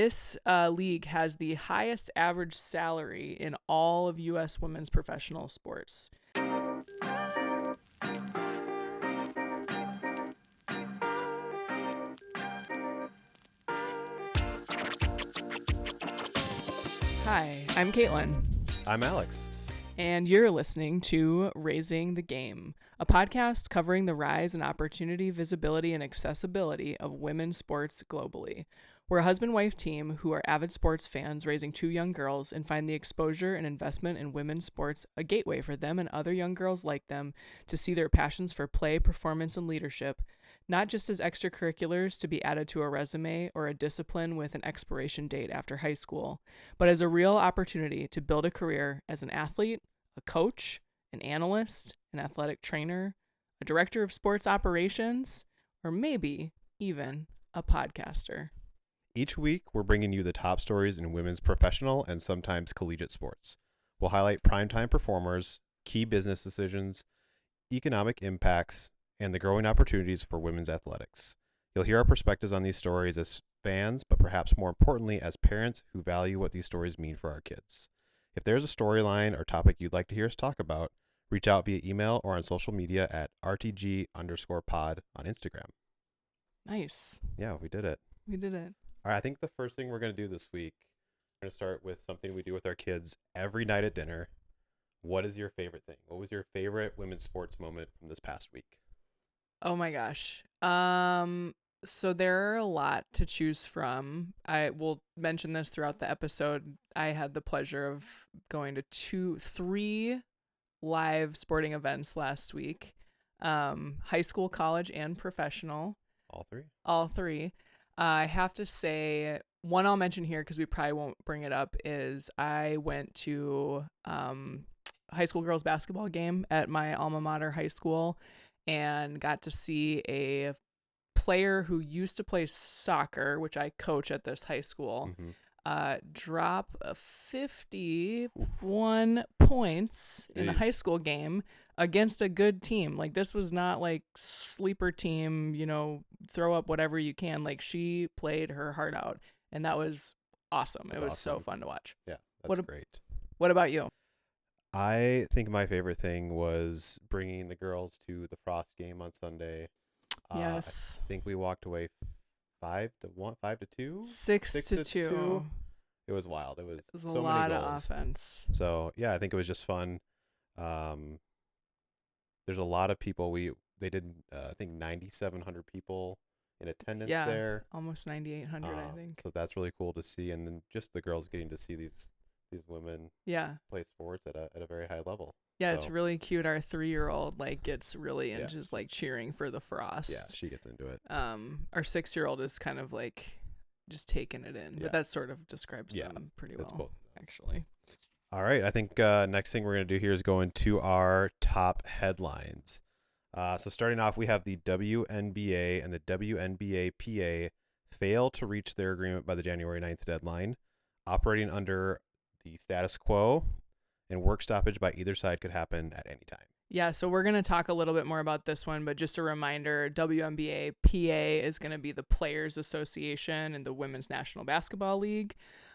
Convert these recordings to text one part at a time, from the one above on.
This league has the highest average salary in all of U.S. women's professional sports. Hi, I'm Caitlin. I'm Alex. And you're listening to Raising the Game, a podcast covering the rise in opportunity, visibility, and accessibility of women's sports globally. We're a husband-wife team who are avid sports fans raising two young girls and find the exposure and investment in women's sports a gateway for them and other young girls like them to see their passions for play, performance, and leadership, not just as extracurriculars to be added to a resume or a discipline with an expiration date after high school, but as a real opportunity to build a career as an athlete, a coach, an analyst, an athletic trainer, a director of sports operations, or maybe even a podcaster. Each week, we're bringing you the top stories in women's professional and sometimes collegiate sports. We'll highlight primetime performers, key business decisions, economic impacts, and the growing opportunities for women's athletics. You'll hear our perspectives on these stories as fans, but perhaps more importantly, as parents who value what these stories mean for our kids. If there's a storyline or topic you'd like to hear us talk about, reach out via email or on social media at RTG_pod on Instagram. Nice. Yeah, we did it. We did it. All right, I think the first thing we're going to do this week, we're going to start with something we do with our kids every night at dinner. What is your favorite thing? What was your favorite women's sports moment from this past week? Oh my gosh. So there are a lot to choose from. I will mention this throughout the episode. I had the pleasure of going to three live sporting events last week. High school, college, and professional. All three. I have to say, one I'll mention here because we probably won't bring it up is I went to high school girls basketball game at my alma mater high school and got to see a player who used to play soccer, which I coach at this high school, drop 51 points in a high school game against a good team. Like, this was not like sleeper team, throw up whatever you can. Like, she played her heart out, and that was awesome. It was so fun to watch. Yeah, that's great. What about you? I think my favorite thing was bringing the girls to the Frost game on Sunday. Yes. I think we walked away 5-1, 5-2, 6-2. It was wild. It was a so lot many of goals. offense. So yeah, I think it was just fun. There's a lot of people. They did I think 9,700 people in attendance there. Almost 9,800, I think. So that's really cool to see, and then just the girls getting to see these women play sports at a very high level. Yeah, so it's really cute. Our 3-year-old gets really into just cheering for the Frost. Yeah, she gets into it. Our 6-year-old is kind of just taking it in, but that sort of describes them pretty well, actually. All right, I think next thing we're going to do here is go into our top headlines. So starting off, we have the WNBA and the WNBA PA fail to reach their agreement by the January 9th deadline, operating under the status quo, and work stoppage by either side could happen at any time. Yeah, so we're going to talk a little bit more about this one, but just a reminder, WNBA PA is going to be the Players Association and the Women's National Basketball League.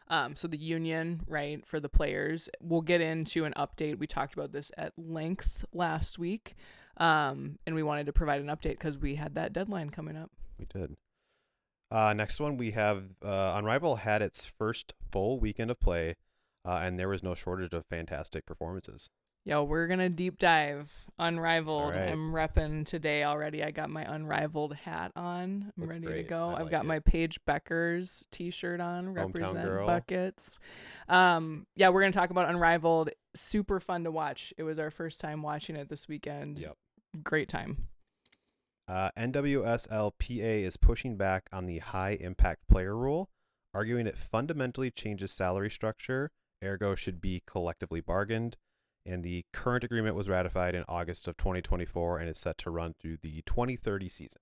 So the union, right, for the players. We'll get into an update. We talked about this at length last week, and we wanted to provide an update because we had that deadline coming up. We did. Next one, we have Unrivaled had its first full weekend of play, and there was no shortage of fantastic performances. Yo, we're going to deep dive Unrivaled. Right. I'm repping today already. I got my Unrivaled hat on. I'm ready to go. I've got my Paige Becker's t-shirt on. Represent Buckets. We're going to talk about Unrivaled. Super fun to watch. It was our first time watching it this weekend. Yep. Great time. NWSL PA is pushing back on the high impact player rule, arguing it fundamentally changes salary structure, ergo should be collectively bargained. And the current agreement was ratified in August of 2024 and is set to run through the 2030 season.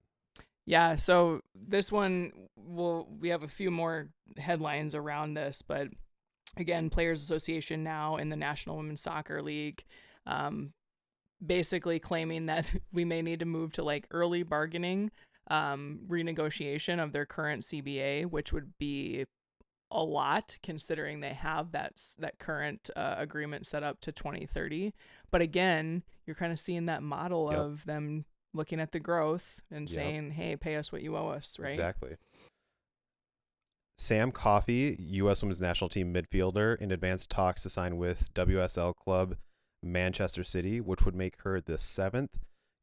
Yeah, so this one, we have a few more headlines around this, but again, Players Association now in the National Women's Soccer League, basically claiming that we may need to move to early bargaining, renegotiation of their current CBA, which would be a lot considering they have that current agreement set up to 2030. But again, you're kind of seeing that model of them looking at the growth and saying, hey, pay us what you owe us, right? Exactly. Sam Coffey, U.S. Women's National Team midfielder, in advanced talks to sign with WSL club Manchester City, which would make her the 7th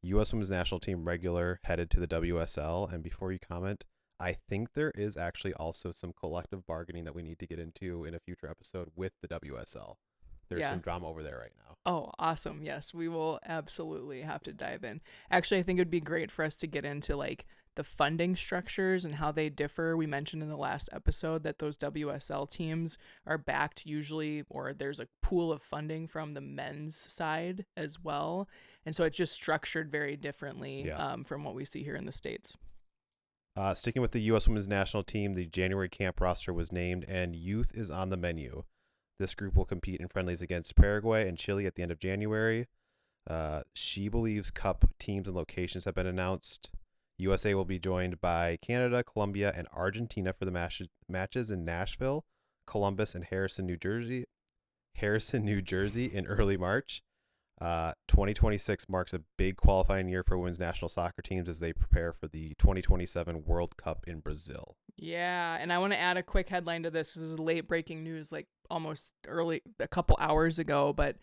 U.S. Women's National Team regular headed to the WSL. And before you comment, I think there is actually also some collective bargaining that we need to get into in a future episode with the WSL. There's some drama over there right now. Oh, awesome. Yes, we will absolutely have to dive in. Actually, I think it would be great for us to get into like the funding structures and how they differ. We mentioned in the last episode that those WSL teams are backed usually, or there's a pool of funding from the men's side as well. And so it's just structured very differently from what we see here in the States. Sticking with the U.S. Women's National Team, the January camp roster was named and youth is on the menu. This group will compete in friendlies against Paraguay and Chile at the end of January. She believes Cup teams and locations have been announced. USA will be joined by Canada, Colombia, and Argentina for the matches in Nashville, Columbus, and Harrison, New Jersey in early March. 2026 marks a big qualifying year for women's national soccer teams as they prepare for the 2027 World Cup in Brazil. Yeah, and I want to add a quick headline to this. This is late breaking news, like almost early, a couple hours ago, but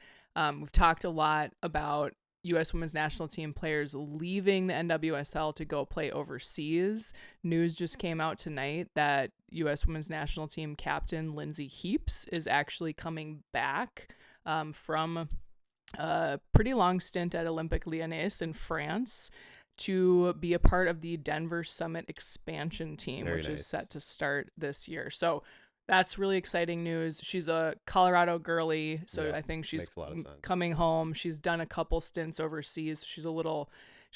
we've talked a lot about U.S. Women's National Team players leaving the NWSL to go play overseas. News just came out tonight that U.S. Women's National Team captain Lindsay Heaps is actually coming back from a pretty long stint at Olympique Lyonnais in France to be a part of the Denver Summit expansion team, which is set to start this year. So that's really exciting news. She's a Colorado girly, so I think she's coming home. She's done a couple stints overseas. She's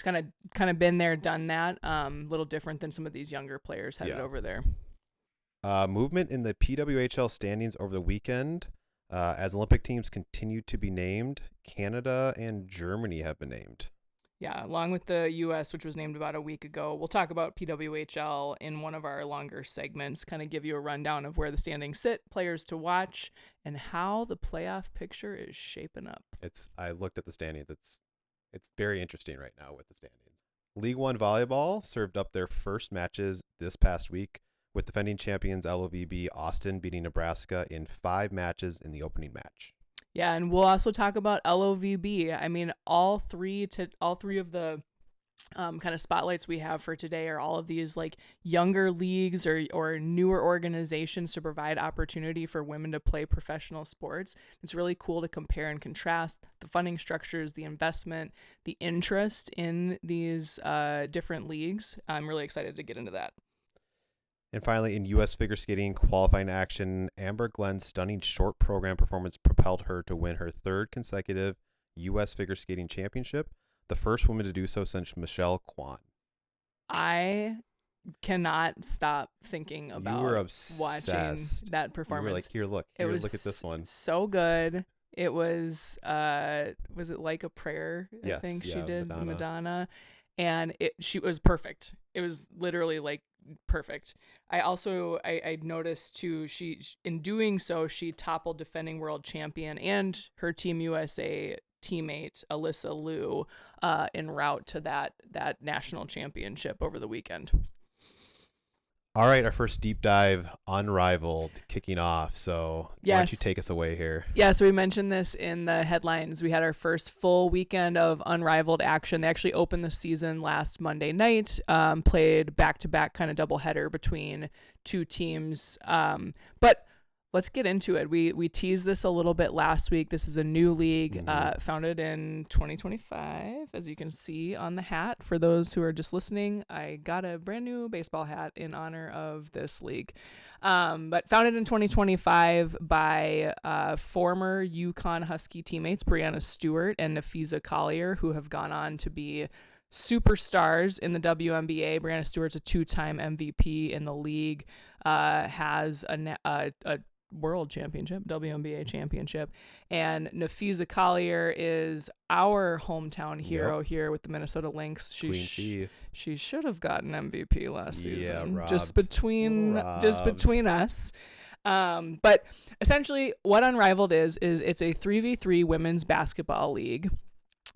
kind of been there, done that. A little different than some of these younger players headed over there. Movement in the PWHL standings over the weekend. As Olympic teams continue to be named, Canada and Germany have been named. Yeah, along with the U.S., which was named about a week ago. We'll talk about PWHL in one of our longer segments, kind of give you a rundown of where the standings sit, players to watch, and how the playoff picture is shaping up. I looked at the standings. It's very interesting right now with the standings. League One Volleyball served up their first matches this past week, with defending champions LOVB Austin beating Nebraska in 5 matches in the opening match. Yeah, and we'll also talk about LOVB. I mean, all three of the kind of spotlights we have for today are all of these like younger leagues or newer organizations to provide opportunity for women to play professional sports. It's really cool to compare and contrast the funding structures, the investment, the interest in these different leagues. I'm really excited to get into that. And finally, in U.S. figure skating qualifying action, Amber Glenn's stunning short program performance propelled her to win her 3rd consecutive U.S. figure skating championship, the first woman to do so since Michelle Kwan. I cannot stop thinking about watching that performance. You were like, here, look at this one. So good. It was it Like a Prayer? I think she did Madonna. And she was perfect. It was literally like perfect. I noticed too, in doing so, she toppled defending world champion and her Team USA teammate Alyssa Liu en route to that national championship over the weekend. All right, our first deep dive, Unrivaled, kicking off. So why don't you take us away here? Yeah, so we mentioned this in the headlines. We had our first full weekend of Unrivaled action. They actually opened the season last Monday night, played back-to-back kind of doubleheader between 2 teams. But let's get into it. We teased this a little bit last week. This is a new league founded in 2025, as you can see on the hat. For those who are just listening, I got a brand new baseball hat in honor of this league. But founded in 2025 by former UConn Husky teammates Brianna Stewart and Napheesa Collier, who have gone on to be superstars in the WNBA. Brianna Stewart's a 2-time MVP in the league, has a world championship, WNBA championship, and Napheesa Collier is our hometown hero here with the Minnesota Lynx. She should have gotten MVP last season. Robbed. Just between us. But essentially what Unrivaled is it's a 3v3 women's basketball league.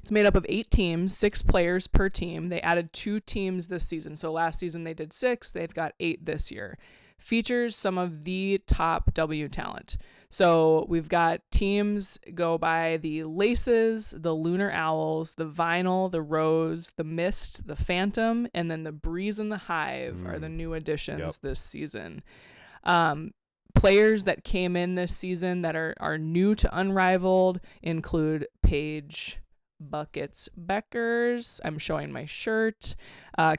It's made up of 8 teams, 6 players per team. They added 2 teams this season. So last season they did 6. They've got 8 this year. Features some of the top W talent. So we've got teams go by the Laces, the Lunar Owls, the Vinyl, the Rose, the Mist, the Phantom, and then the Breeze and the Hive are the new additions this season. Players that came in this season that are new to Unrivaled include Paige Buckets Beckers, I'm showing my shirt,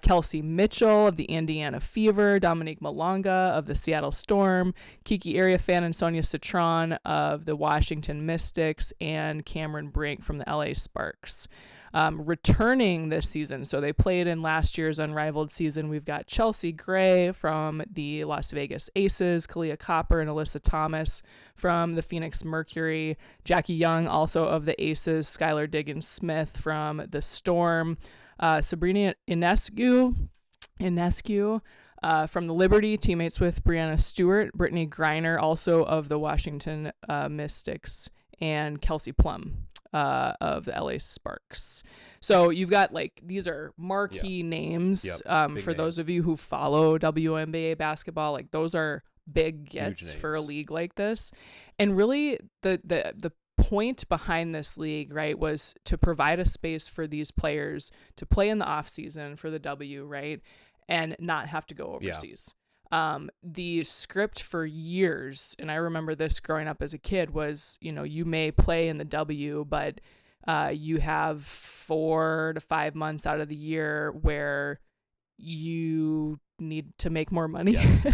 Kelsey Mitchell of the Indiana Fever, Dominique Malonga of the Seattle Storm, Kiki Ariafan and Sonia Citron of the Washington Mystics, and Cameron Brink from the LA Sparks. Returning this season, so they played in last year's Unrivaled season, we've got Chelsea Gray from the Las Vegas Aces, Kalia Copper and Alyssa Thomas from the Phoenix Mercury, Jackie Young also of the Aces, Skylar Diggins-Smith from the Storm, Sabrina Inescu from the Liberty, teammates with Brianna Stewart, Brittany Griner also of the Washington Mystics, and Kelsey Plum of the LA Sparks. So you've got these are marquee names for names. Those of you who follow WNBA basketball, those are big gets for a league like this. And really the point behind this league, right, was to provide a space for these players to play in the off season for the W, right, and not have to go overseas. The script for years, and I remember this growing up as a kid, was, you may play in the W, but you have 4 to 5 months out of the year where you need to make more money. Yes,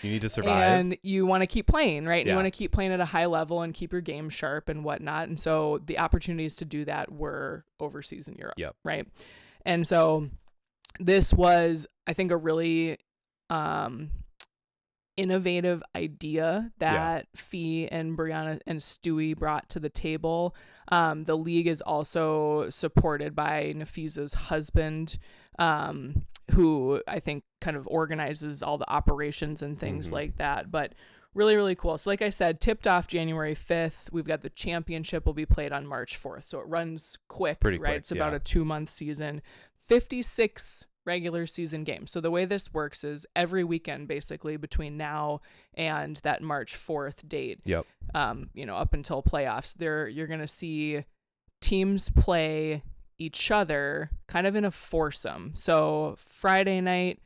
you need to survive. And you want to keep playing, right? Yeah. You want to keep playing at a high level and keep your game sharp and whatnot. And so the opportunities to do that were overseas in Europe, right? And so this was, I think, a really innovative idea that Fee and Brianna and Stewie brought to the table. The league is also supported by Napheesa's husband, who I think kind of organizes all the operations and things like that. But really, really cool. So like I said, tipped off January 5th. We've got the championship will be played on March 4th. So it runs pretty quick. It's about a 2-month season. 56 regular season games. So the way this works is every weekend, basically between now and that March 4th date, up until playoffs, you're going to see teams play each other kind of in a foursome. So Friday night,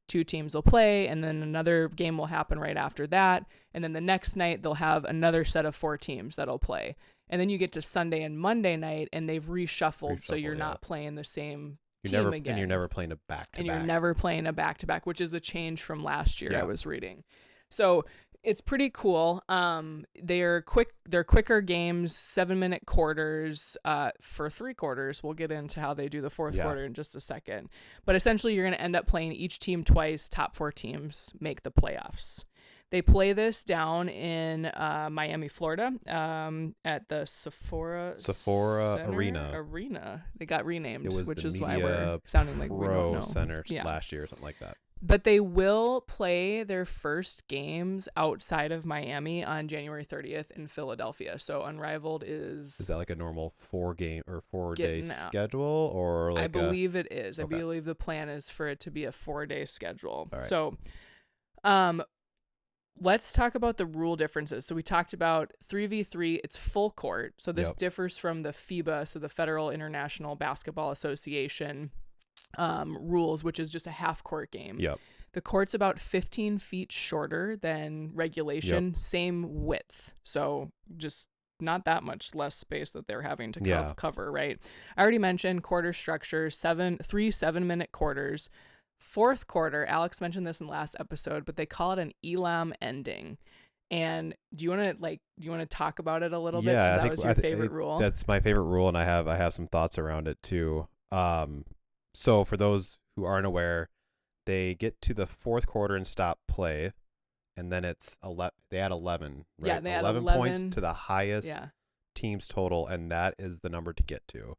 2 teams will play, and then another game will happen right after that. And then the next night, they'll have another set of 4 teams that'll play. And then you get to Sunday and Monday night, and they've reshuffled so you're not playing the same team again. And you're never playing a back-to-back. And you're never playing a back-to-back, which is a change from last year, I was reading. So it's pretty cool. They're quicker games, 7-minute quarters for 3 quarters. We'll get into how they do the 4th quarter in just a second. But essentially, you're going to end up playing each team twice. Top 4 teams make the playoffs. They play this down in Miami, Florida, at the Sephora Arena. They got renamed, which is why we're sounding like we don't know. Center last year or something like that. But they will play their first games outside of Miami on January 30th in Philadelphia. So Unrivaled is that like a normal 4-day schedule, or like I believe it is. Okay. I believe the plan is for it to be a 4-day schedule. All right. So, let's talk about the rule differences. So we talked about 3v3. It's full court. So this differs from the FIBA, so the Federal International Basketball Association rules, which is just a half court game. The court's about 15 feet shorter than regulation, same width. So just not that much less space that they're having to cover, right? I already mentioned quarter structure, 3 7-minute quarters. 4th quarter, Alex mentioned this in the last episode, but they call it an Elam Ending. And do you want to talk about it a little bit? Since that was your favorite rule. That's my favorite rule, and I have some thoughts around it too. So for those who aren't aware, they get to the 4th quarter and stop play, and then it's they add 11. Right? Yeah, they add 11 points to the highest team's total, and that is the number to get to.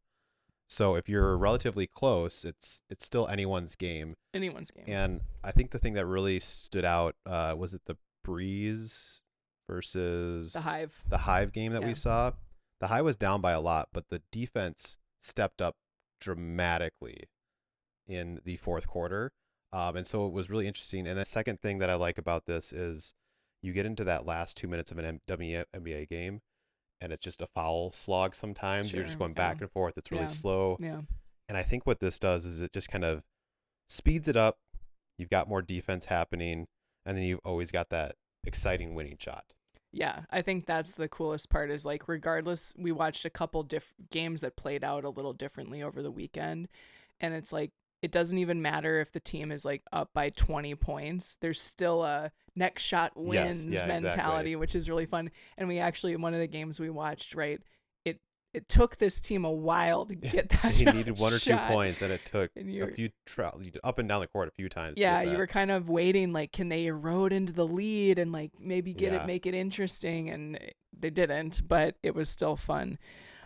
So if you're relatively close, it's still anyone's game. Anyone's game. And I think the thing that really stood out was it the Breeze versus the Hive. The Hive game that Yeah. we saw. The Hive was down by a lot, but the defense stepped up dramatically in the fourth quarter. And so it was really interesting. And the second thing that I like about this is you get into that last 2 minutes of an WNBA game, and it's just a foul slog sometimes. You're just going back and forth. It's really slow. Yeah. And I think what this does is it just kind of speeds it up. You've got more defense happening, and then you've always got that exciting winning shot. Yeah, I think that's the coolest part is like regardless, we watched a couple games that played out a little differently over the weekend, and it's like it doesn't even matter if the team is like up by 20 points. There's still a next shot wins mentality, exactly. which is really fun. And we actually, in one of the games we watched, right, it took this team a while to get that He needed 1 or 2 shot. points, and it took a few up and down the court a few times. Yeah, you were kind of waiting, like, can they erode into the lead and like maybe make it interesting? And they didn't, but it was still fun.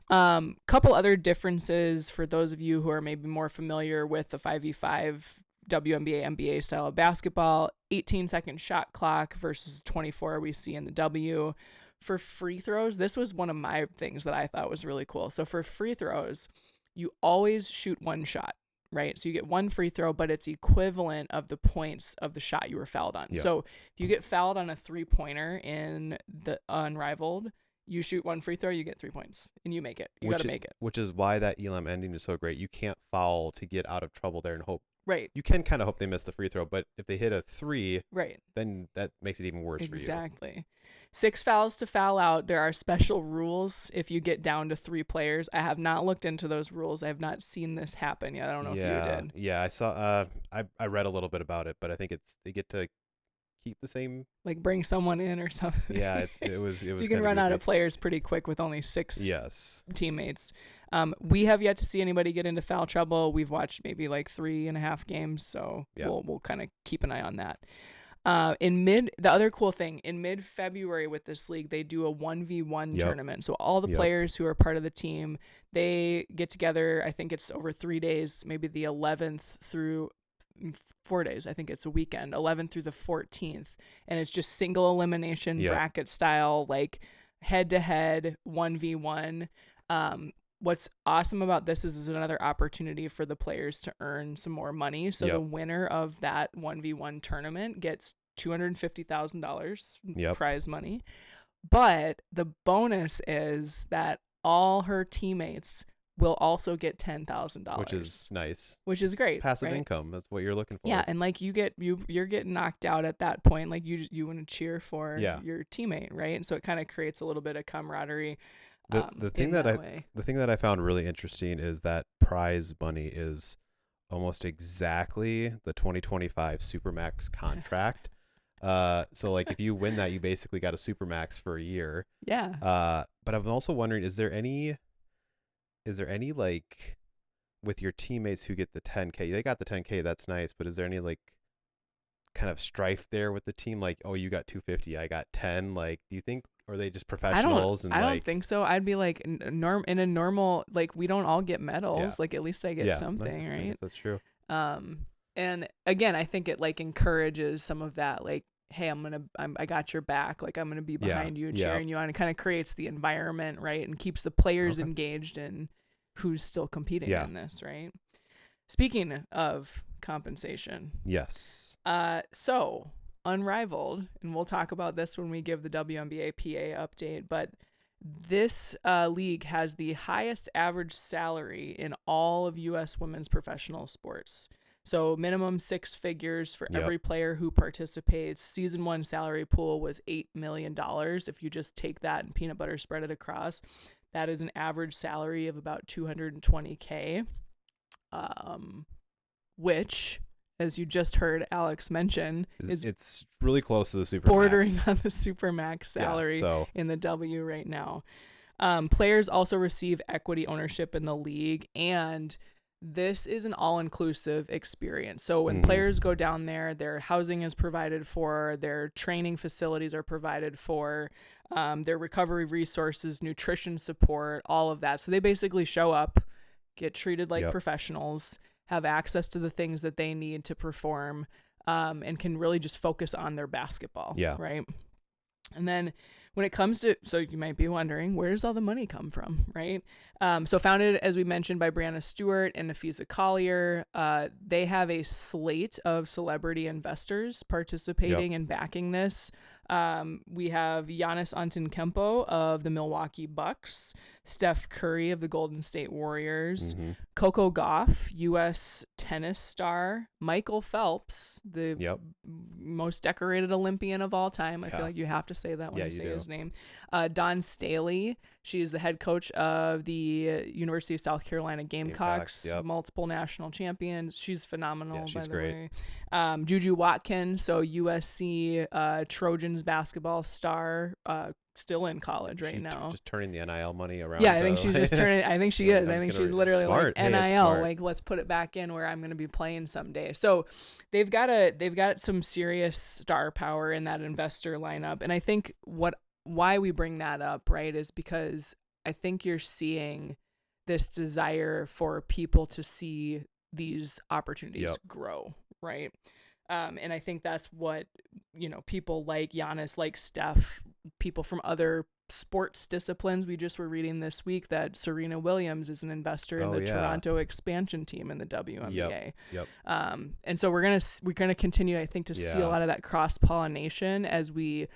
Couple other differences for those of you who are maybe more familiar with the 5v5 WNBA NBA style of basketball. 18-second shot clock versus 24 we see in the W. For free throws, this was one of my things that I thought was really cool. So for free throws, you always shoot one shot, right? So you get one free throw, but it's equivalent of the points of the shot you were fouled on. Yep. So if you get fouled on a 3-pointer in the Unrivaled, you shoot one free throw, you get 3 points, and you make it. You got to make it. Which is why that Elam Ending is so great. You can't foul to get out of trouble there and hope. Right. You can kind of hope they miss the free throw, but if they hit a 3, right, then that makes it even worse for you. Exactly. 6 fouls to foul out. There are special rules if you get down to 3 players. I have not looked into those rules. I have not seen this happen yet. I don't know if you did. Yeah, I saw. I read a little bit about it, but I think they get to keep the same. Like bring someone in or something. Yeah, it was. So you can run out of players pretty quick with only 6 teammates. We have yet to see anybody get into foul trouble. We've watched maybe like 3.5 games, so we'll kind of keep an eye on that. The other cool thing, in mid-February with this league, they do a 1v1 tournament. So all the players who are part of the team, they get together. I think it's over 3 days, maybe the 11th through 4 days. I think it's a weekend, 11th through the 14th. And it's just single elimination bracket style, like head-to-head 1v1. What's awesome about this is another opportunity for the players to earn some more money. So the winner of that 1v1 tournament gets $250,000 prize money. But the bonus is that all her teammates will also get $10,000, which is nice, which is great. Passive income. That's what you're looking for. Yeah, and like you're getting knocked out at that point. Like you want to cheer for your teammate, right? And so it kind of creates a little bit of camaraderie. The thing that I found really interesting is that prize money is almost exactly the 2025 Supermax contract. So like if you win that, you basically got a Supermax for a year. Yeah. But I'm also wondering, is there any like with your teammates who get the 10K? They got the 10K, that's nice, but is there any like kind of strife there with the team? Like, oh, you got 250, I got 10. Like, do you think? Or are they just professionals? I don't think so. I'd be like in a normal, like we don't all get medals. Like at least I get something, right? I guess that's true. And again, I think it like encourages some of that, like, hey, I got your back. Like I'm gonna be behind you, cheering you on. It kind of creates the environment, right, and keeps the players engaged in who's still competing in this, right? Speaking of compensation, yes. So. Unrivaled, and we'll talk about this when we give the WNBA PA update, but this league has the highest average salary in all of U.S. women's professional sports. So minimum 6 figures for every player who participates. Season 1 salary pool was $8 million. If you just take that and peanut butter spread it across, that is an average salary of about $220K, which, as you just heard Alex mention, it's really close to the Supermax. Bordering on the Supermax salary in the W right now. Players also receive equity ownership in the league, and this is an all-inclusive experience. So when players go down there, their housing is provided for, their training facilities are provided for, their recovery resources, nutrition support, all of that. So they basically show up, get treated like professionals, have access to the things that they need to perform, and can really just focus on their basketball. Right. And then when it comes to, so you might be wondering, where does all the money come from, right? So founded, as we mentioned, by Brianna Stewart and Napheesa Collier, they have a slate of celebrity investors participating and backing this. We have Giannis Antetokounmpo of the Milwaukee Bucks, Steph Curry of the Golden State Warriors, Coco Gauff, U.S. tennis star, Michael Phelps, the most decorated Olympian of all time. I feel like you have to say that when you say his name. Dawn Staley, she's the head coach of the University of South Carolina Gamecocks, multiple national champions. She's phenomenal, by the way. Juju Watkins, so USC Trojans basketball star, still in college now. Just turning the NIL money around. Yeah, I think she's just turning. I think she is. I think she's literally smart. Like NIL. Like, let's put it back in where I'm going to be playing someday. So they've got some serious star power in that investor lineup, and I think why we bring that up, right, is because I think you're seeing this desire for people to see these opportunities grow, right? And I think that's what, people like Giannis, like Steph, people from other sports disciplines. We just were reading this week that Serena Williams is an investor in the Toronto expansion team in the WNBA. And so we're gonna continue, I think, to see a lot of that cross pollination as we,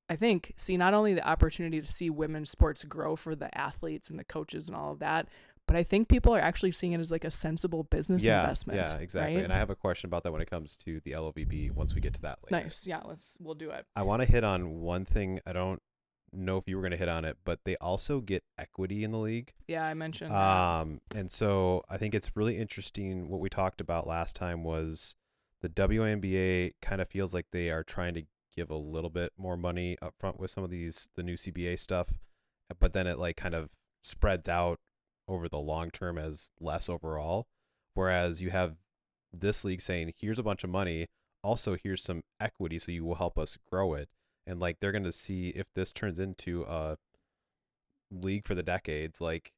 I think, see not only the opportunity to see women's sports grow for the athletes and the coaches and all of that, but I think people are actually seeing it as like a sensible business investment. Yeah, exactly. Right? And I have a question about that when it comes to the LOVB once we get to that later. Nice. Yeah, we'll do it. I want to hit on one thing. I don't know if you were going to hit on it, but they also get equity in the league. Yeah, I mentioned that. And so I think it's really interesting. What we talked about last time was the WNBA kind of feels like they are trying to give a little bit more money up front with some of the new CBA stuff, but then it like kind of spreads out over the long term as less overall. Whereas you have this league saying, here's a bunch of money, also here's some equity, so you will help us grow it. And like, they're going to see if this turns into a league for the decades, like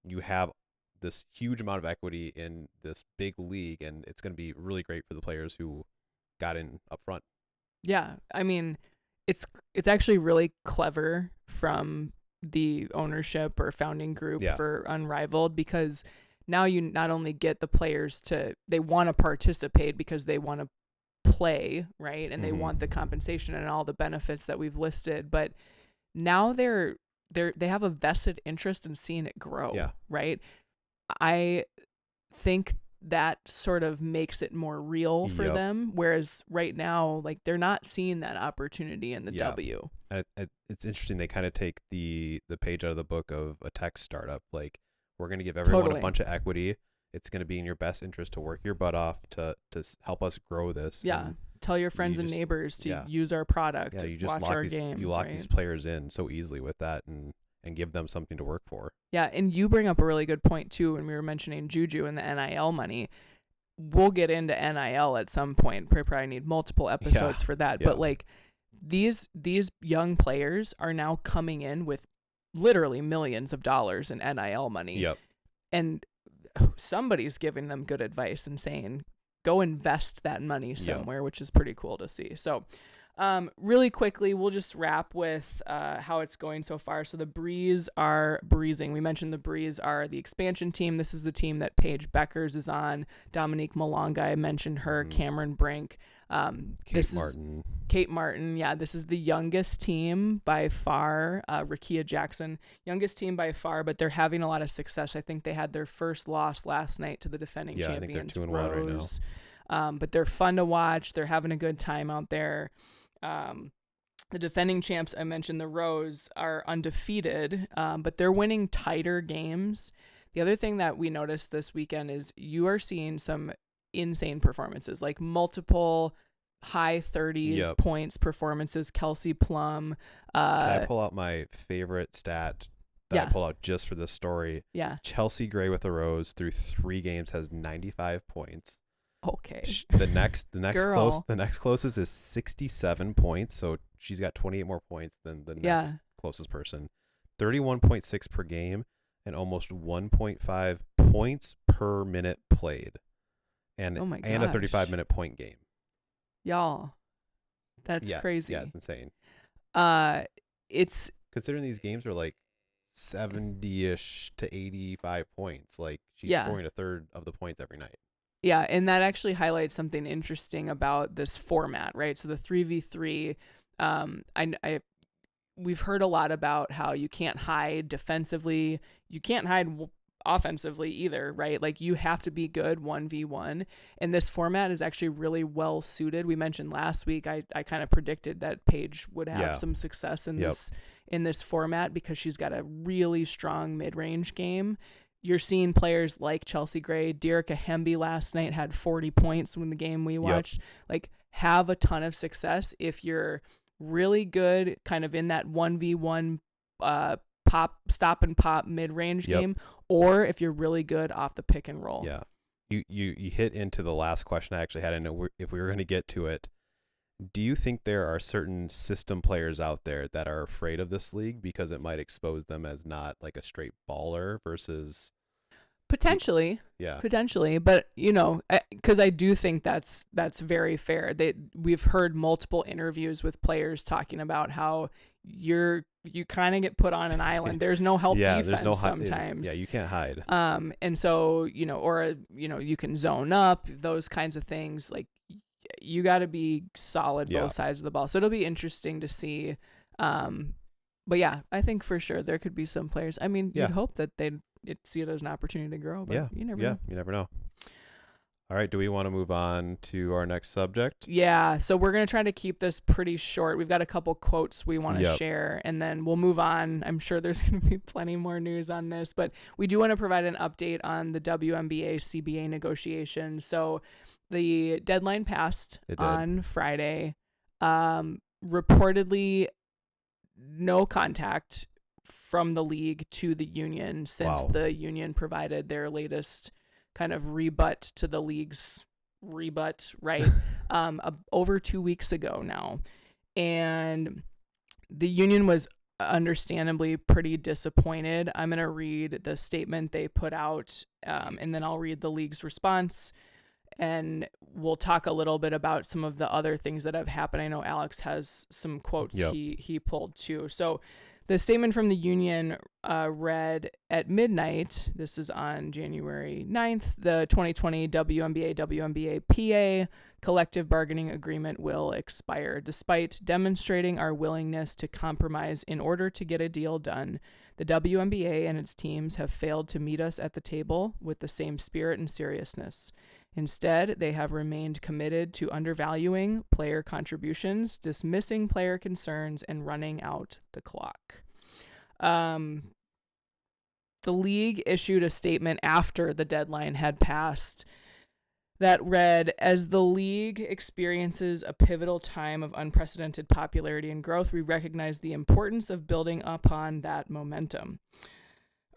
you have this huge amount of equity in this big league, and it's going to be really great for the players who got in up front. Yeah. I mean, it's actually really clever from the ownership or founding group for Unrivaled, because now you not only get the players they want to participate because they want to play, right? And they want the compensation and all the benefits that we've listed, but now they have a vested interest in seeing it grow, right? I think that sort of makes it more real for them, whereas right now, like, they're not seeing that opportunity in the W. It's interesting. They kind of take the page out of the book of a tech startup. Like, we're going to give everyone a bunch of equity. It's going to be in your best interest to work your butt off to help us grow this. Yeah. Tell your friends and neighbors to use our product. Yeah, you just watch our games. You lock these players in so easily with that and give them something to work for. Yeah, and you bring up a really good point too when we were mentioning Juju and the NIL money. We'll get into NIL at some point. We probably need multiple episodes for that. But like, these young players are now coming in with literally millions of dollars in NIL money. And somebody's giving them good advice and saying, go invest that money somewhere, which is pretty cool to see. So really quickly, we'll just wrap with how it's going so far. So the Breeze are breezing. We mentioned the Breeze are the expansion team. This is the team that Paige Beckers is on. Dominique Malonga, I mentioned her. Cameron Brink. Kate Martin. Yeah, this is the youngest team by far. Rakia Jackson, youngest team by far, but they're having a lot of success. I think they had their first loss last night to the defending champions, Rose. Right now. But they're fun to watch. They're having a good time out there. The defending champs, I mentioned the Rose, are undefeated, but they're winning tighter games. The other thing that we noticed this weekend is you are seeing some insane performances, like multiple high 30s points performances. Kelsey Plum. Can I pull out my favorite stat that I pull out just for this story? Yeah. Chelsea Gray with the Rose through 3 games has 95 points. Okay. The next closest is 67 points, so she's got 28 more points than the next closest person. 31.6 per game and almost 1.5 points per minute played. And a 35-minute point game. Y'all, that's crazy. Yeah, it's insane. It's Considering these games are like 70-ish to 85 points, like she's Yeah. scoring a third of the points every night. Yeah, and that actually highlights something interesting about this format, right? So the 3v3, we've heard a lot about how you can't hide defensively, you can't hide offensively either, right? Like you have to be good 1v1, and this format is actually really well suited. We mentioned last week, I kind of predicted that Paige would have some success in this format because she's got a really strong mid-range game. You're seeing players like Chelsea Gray, Derica Hemby last night had 40 points when the game we watched, like have a ton of success if you're really good kind of in that 1v1 stop and pop mid-range game, or if you're really good off the pick and roll. Yeah. You hit into the last question I actually had. I know if we were going to get to it. Do you think there are certain system players out there that are afraid of this league because it might expose them as not like a straight baller versus potentially, but because I do think that's very fair. We've heard multiple interviews with pplayers talking about how you kind of get put on an island. There's no help defense sometimes. Yeah, you can't hide. And so you can zone up, those kinds of things. Like you got to be solid both sides of the ball. So it'll be interesting to see. But yeah, I think for sure there could be some players. I mean, you'd hope that they'd see it as an opportunity to grow, but you never know. You never know. All right, do we want to move on to our next subject? Yeah, so we're going to try to keep this pretty short. We've got a couple quotes we want to share, and then we'll move on. I'm sure there's going to be plenty more news on this, but we do want to provide an update on the WNBA CBA negotiations. So the deadline passed on Friday. Reportedly, no contact from the league to the union since the union provided their latest kind of rebut to the league's rebut, right? Over 2 weeks ago now. And the union was understandably pretty disappointed. I'm going to read the statement they put out, and then I'll read the league's response. And we'll talk a little bit about some of the other things that have happened. I know Alex has some quotes he pulled too. So the statement from the union read, at midnight, this is on January 9th, the 2020 WNBA PA collective bargaining agreement will expire. Despite demonstrating our willingness to compromise in order to get a deal done, the WNBA and its teams have failed to meet us at the table with the same spirit and seriousness. Instead, they have remained committed to undervaluing player contributions, dismissing player concerns, and running out the clock. The league issued a statement after the deadline had passed that read, as the league experiences a pivotal time of unprecedented popularity and growth, we recognize the importance of building upon that momentum.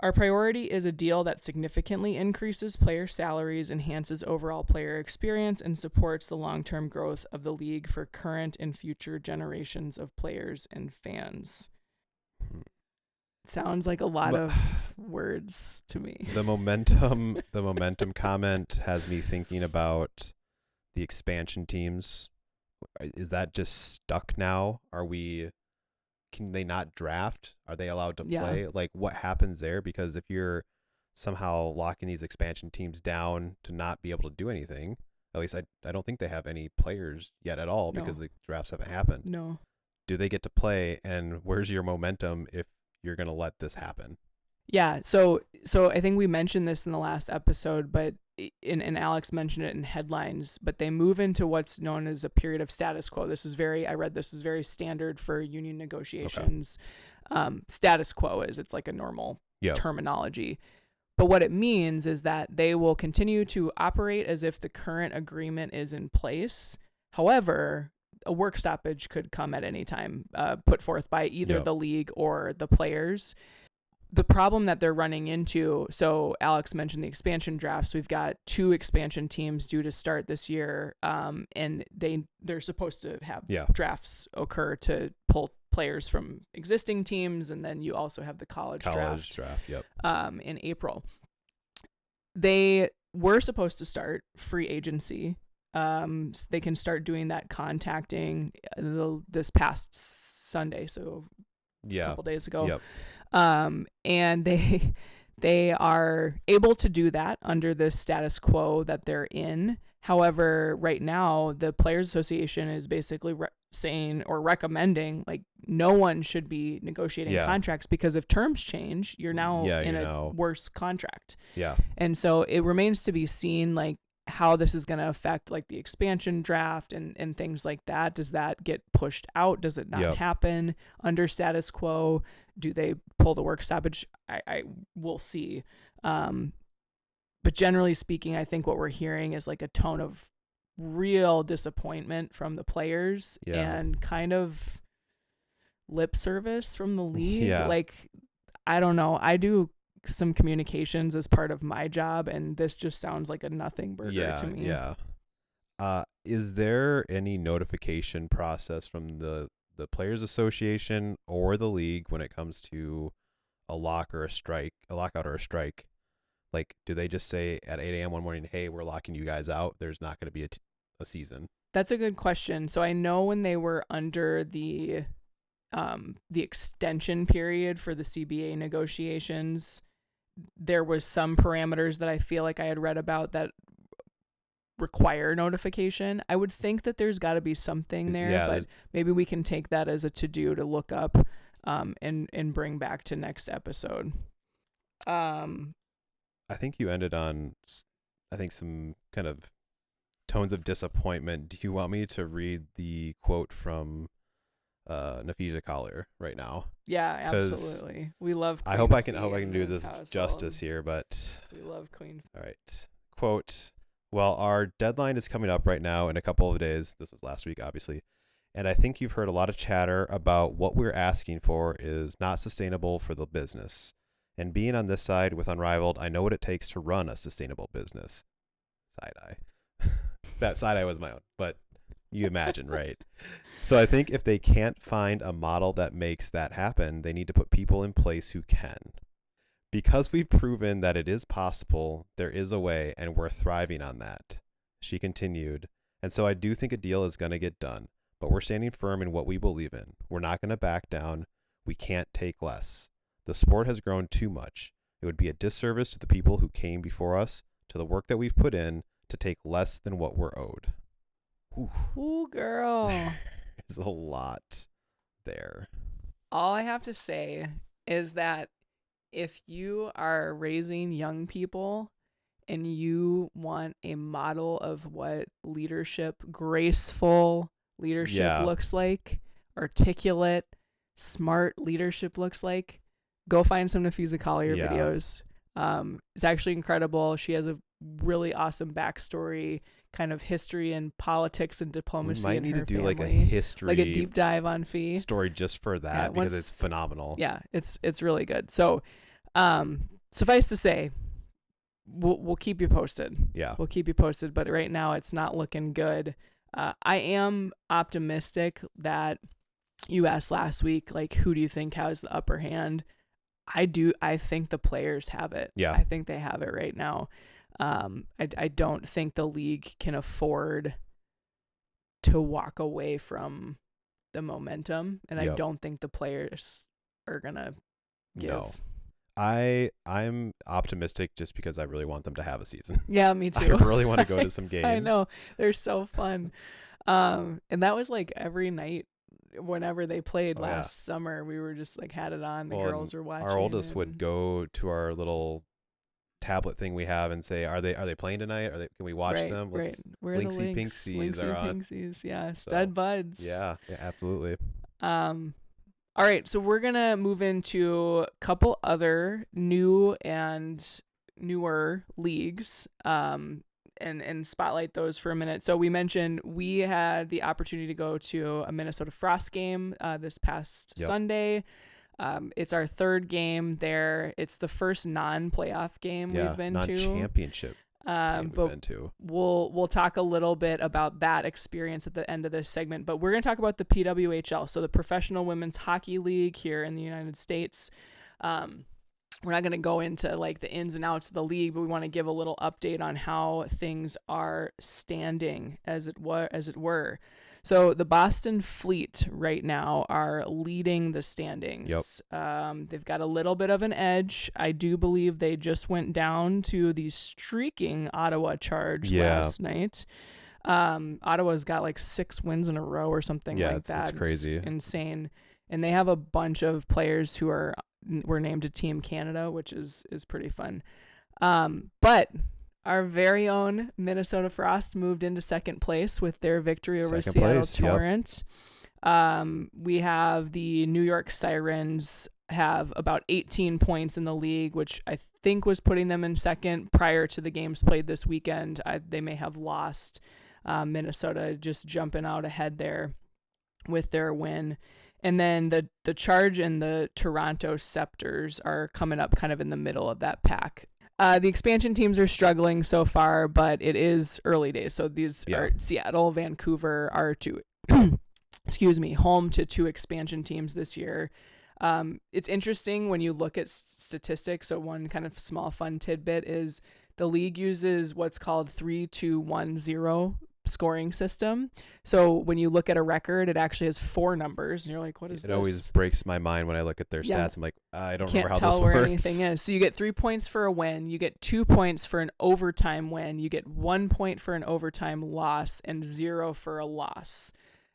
Our priority is a deal that significantly increases player salaries, enhances overall player experience, and supports the long-term growth of the league for current and future generations of players and fans. It sounds like a lot of words to me. The momentum comment has me thinking about the expansion teams. Is that just stuck now? Can they not draft? Are they allowed to play? Yeah. Like, what happens there? Because if you're somehow locking these expansion teams down to not be able to do anything, at least I don't think they have any players yet at all because the drafts haven't happened. No. Do they get to play? And where's your momentum if you're going to let this happen? Yeah. So I think we mentioned this in the last episode, but and Alex mentioned it in headlines, but they move into what's known as a period of status quo. This is very standard for union negotiations. Okay. Status quo it's like a normal terminology. But what it means is that they will continue to operate as if the current agreement is in place. However, a work stoppage could come at any time, put forth by either the league or the players. The problem that they're running into, so Alex mentioned the expansion drafts. We've got 2 expansion teams due to start this year, and they're supposed to have drafts occur to pull players from existing teams, and then you also have the college draft in April. They were supposed to start free agency. So they can start doing that contacting this past Sunday, so a Yeah. couple days ago. Yep. And they are able to do that under the status quo that they're in. However, right now, the Players Association is basically saying or recommending like no one should be negotiating contracts, because if terms change, you're now in a worse contract. Yeah. And so it remains to be seen like how this is going to affect like the expansion draft and things like that. Does that get pushed out? Does it not happen under status quo? Do they pull the work stoppage? I will see. But generally speaking, I think what we're hearing is like a tone of real disappointment from the players and kind of lip service from the league. Yeah. Like, I don't know. I do some communications as part of my job, and this just sounds like a nothing burger to me. Yeah. Is there any notification process from the Players Association or the league when it comes to a lockout or a strike? Like, do they just say at 8 a.m. one morning, hey, we're locking you guys out, there's not going to be a season? That's a good question. So I know when they were under the extension period for the CBA negotiations, there was some parameters that I feel like I had read about that require notification. I would think that there's got to be something there, but maybe we can take that as a to-do to look up and bring back to next episode. I think you ended on, some kind of tones of disappointment. Do you want me to read the quote from Napheesa Collier right now? Yeah, absolutely. We love Queen I hope I can do this household. justice here, but we love Queen. All right. Quote, well, our deadline is coming up right now in a couple of days. This was last week, obviously. And I think you've heard a lot of chatter about what we're asking for is not sustainable for the business. And being on this side with Unrivaled, I know what it takes to run a sustainable business. Side eye. That side eye was my own, but you imagine, right? So I think if they can't find a model that makes that happen, they need to put people in place who can. Because we've proven that it is possible, there is a way, and we're thriving on that. She continued, and so I do think a deal is going to get done, but we're standing firm in what we believe in. We're not going to back down. We can't take less. The sport has grown too much. It would be a disservice to the people who came before us, to the work that we've put in, to take less than what we're owed. Ooh, girl. There's a lot there. All I have to say is that if you are raising young people and you want a model of what graceful leadership looks like, articulate, smart leadership looks like, go find some Napheesa Collier videos. It's actually incredible. She has a really awesome backstory, kind of history and politics and diplomacy. We might need to do family. Like a history, like a deep dive on Fee story just for that, because it's phenomenal. Yeah, it's really good. So, suffice to say, we'll keep you posted. Yeah, we'll keep you posted. But right now, it's not looking good. I am optimistic that you asked last week, like, who do you think has the upper hand? I think the players have it. Yeah. I think they have it right now. I don't think the league can afford to walk away from the momentum, and I don't think the players are gonna give. No. I'm optimistic just because I really want them to have a season. Yeah, me too. I really want to go to some games. I know, they're so fun. And that was like every night whenever they played last summer. We were just like had it on. The girls were watching. Our oldest would go to our little tablet thing we have and say, "Are they playing tonight? Can we watch them?" Right. Where Linksy the links? Pinksies are on. Pinksies, yeah. Stud buds. Yeah, absolutely. All right, so we're gonna move into a couple other new and newer leagues. And spotlight those for a minute. So we mentioned we had the opportunity to go to a Minnesota Frost game this past Sunday. It's our third game there. It's the first non-playoff game we've been to. Non-championship game we've been to. We'll talk a little bit about that experience at the end of this segment. But we're going to talk about the PWHL, so the Professional Women's Hockey League here in the United States. We're not going to go into like the ins and outs of the league, but we want to give a little update on how things are standing as it were. So the Boston Fleet right now are leading the standings. They've got a little bit of an edge. I do believe they just went down to the streaking Ottawa Charge last night. Ottawa's got like 6 wins in a row or something like that. It's crazy. It's insane. And they have a bunch of players who were named to Team Canada, which is pretty fun. But our very own Minnesota Frost moved into second place with their victory over Seattle Torrent. We have the New York Sirens have about 18 points in the league, which I think was putting them in second prior to the games played this weekend. They may have lost. Minnesota just jumping out ahead there with their win. And then the Charge and the Toronto Scepters are coming up kind of in the middle of that pack. The expansion teams are struggling so far, but it is early days. So these are Seattle, Vancouver are home to 2 expansion teams this year. It's interesting when you look at statistics. So one kind of small fun tidbit is the league uses what's called 3-2-1-0 scoring system. So when you look at a record, it actually has 4 numbers, and you're like, what is this? It always breaks my mind when I look at their stats. I'm like, I don't remember how this works. Can't tell where anything is. So you get 3 points for a win, you get 2 points for an overtime win, you get 1 point for an overtime loss, and 0 for a loss.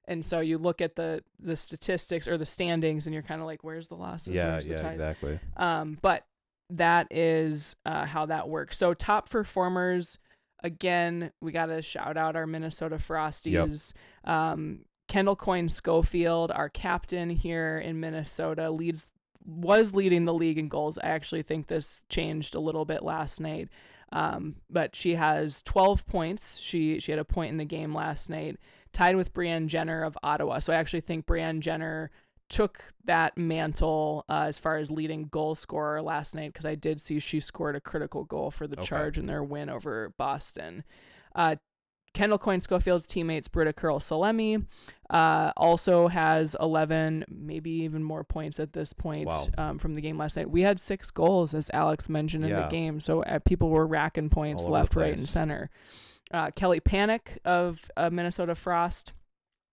And so you look at the statistics or the standings, and you're kind of like, where's the losses? Where's the ties? Exactly. But that is how that works. So top performers, again, we got to shout out our Minnesota Frosties. Kendall Coyne Schofield, our captain here in Minnesota, was leading the league in goals. I actually think this changed a little bit last night. But she has 12 points. She had a point in the game last night, tied with Brianne Jenner of Ottawa. So I actually think Brianne Jenner took that mantle as far as leading goal scorer last night, because I did see she scored a critical goal for the Charge in their win over Boston. Kendall Coyne Schofield's teammates Britta Curl-Salemi also has 11, maybe even more points at this point from the game last night. We had 6 goals, as Alex mentioned in the game, so people were racking points left, right, and center. Kelly Panic of Minnesota Frost,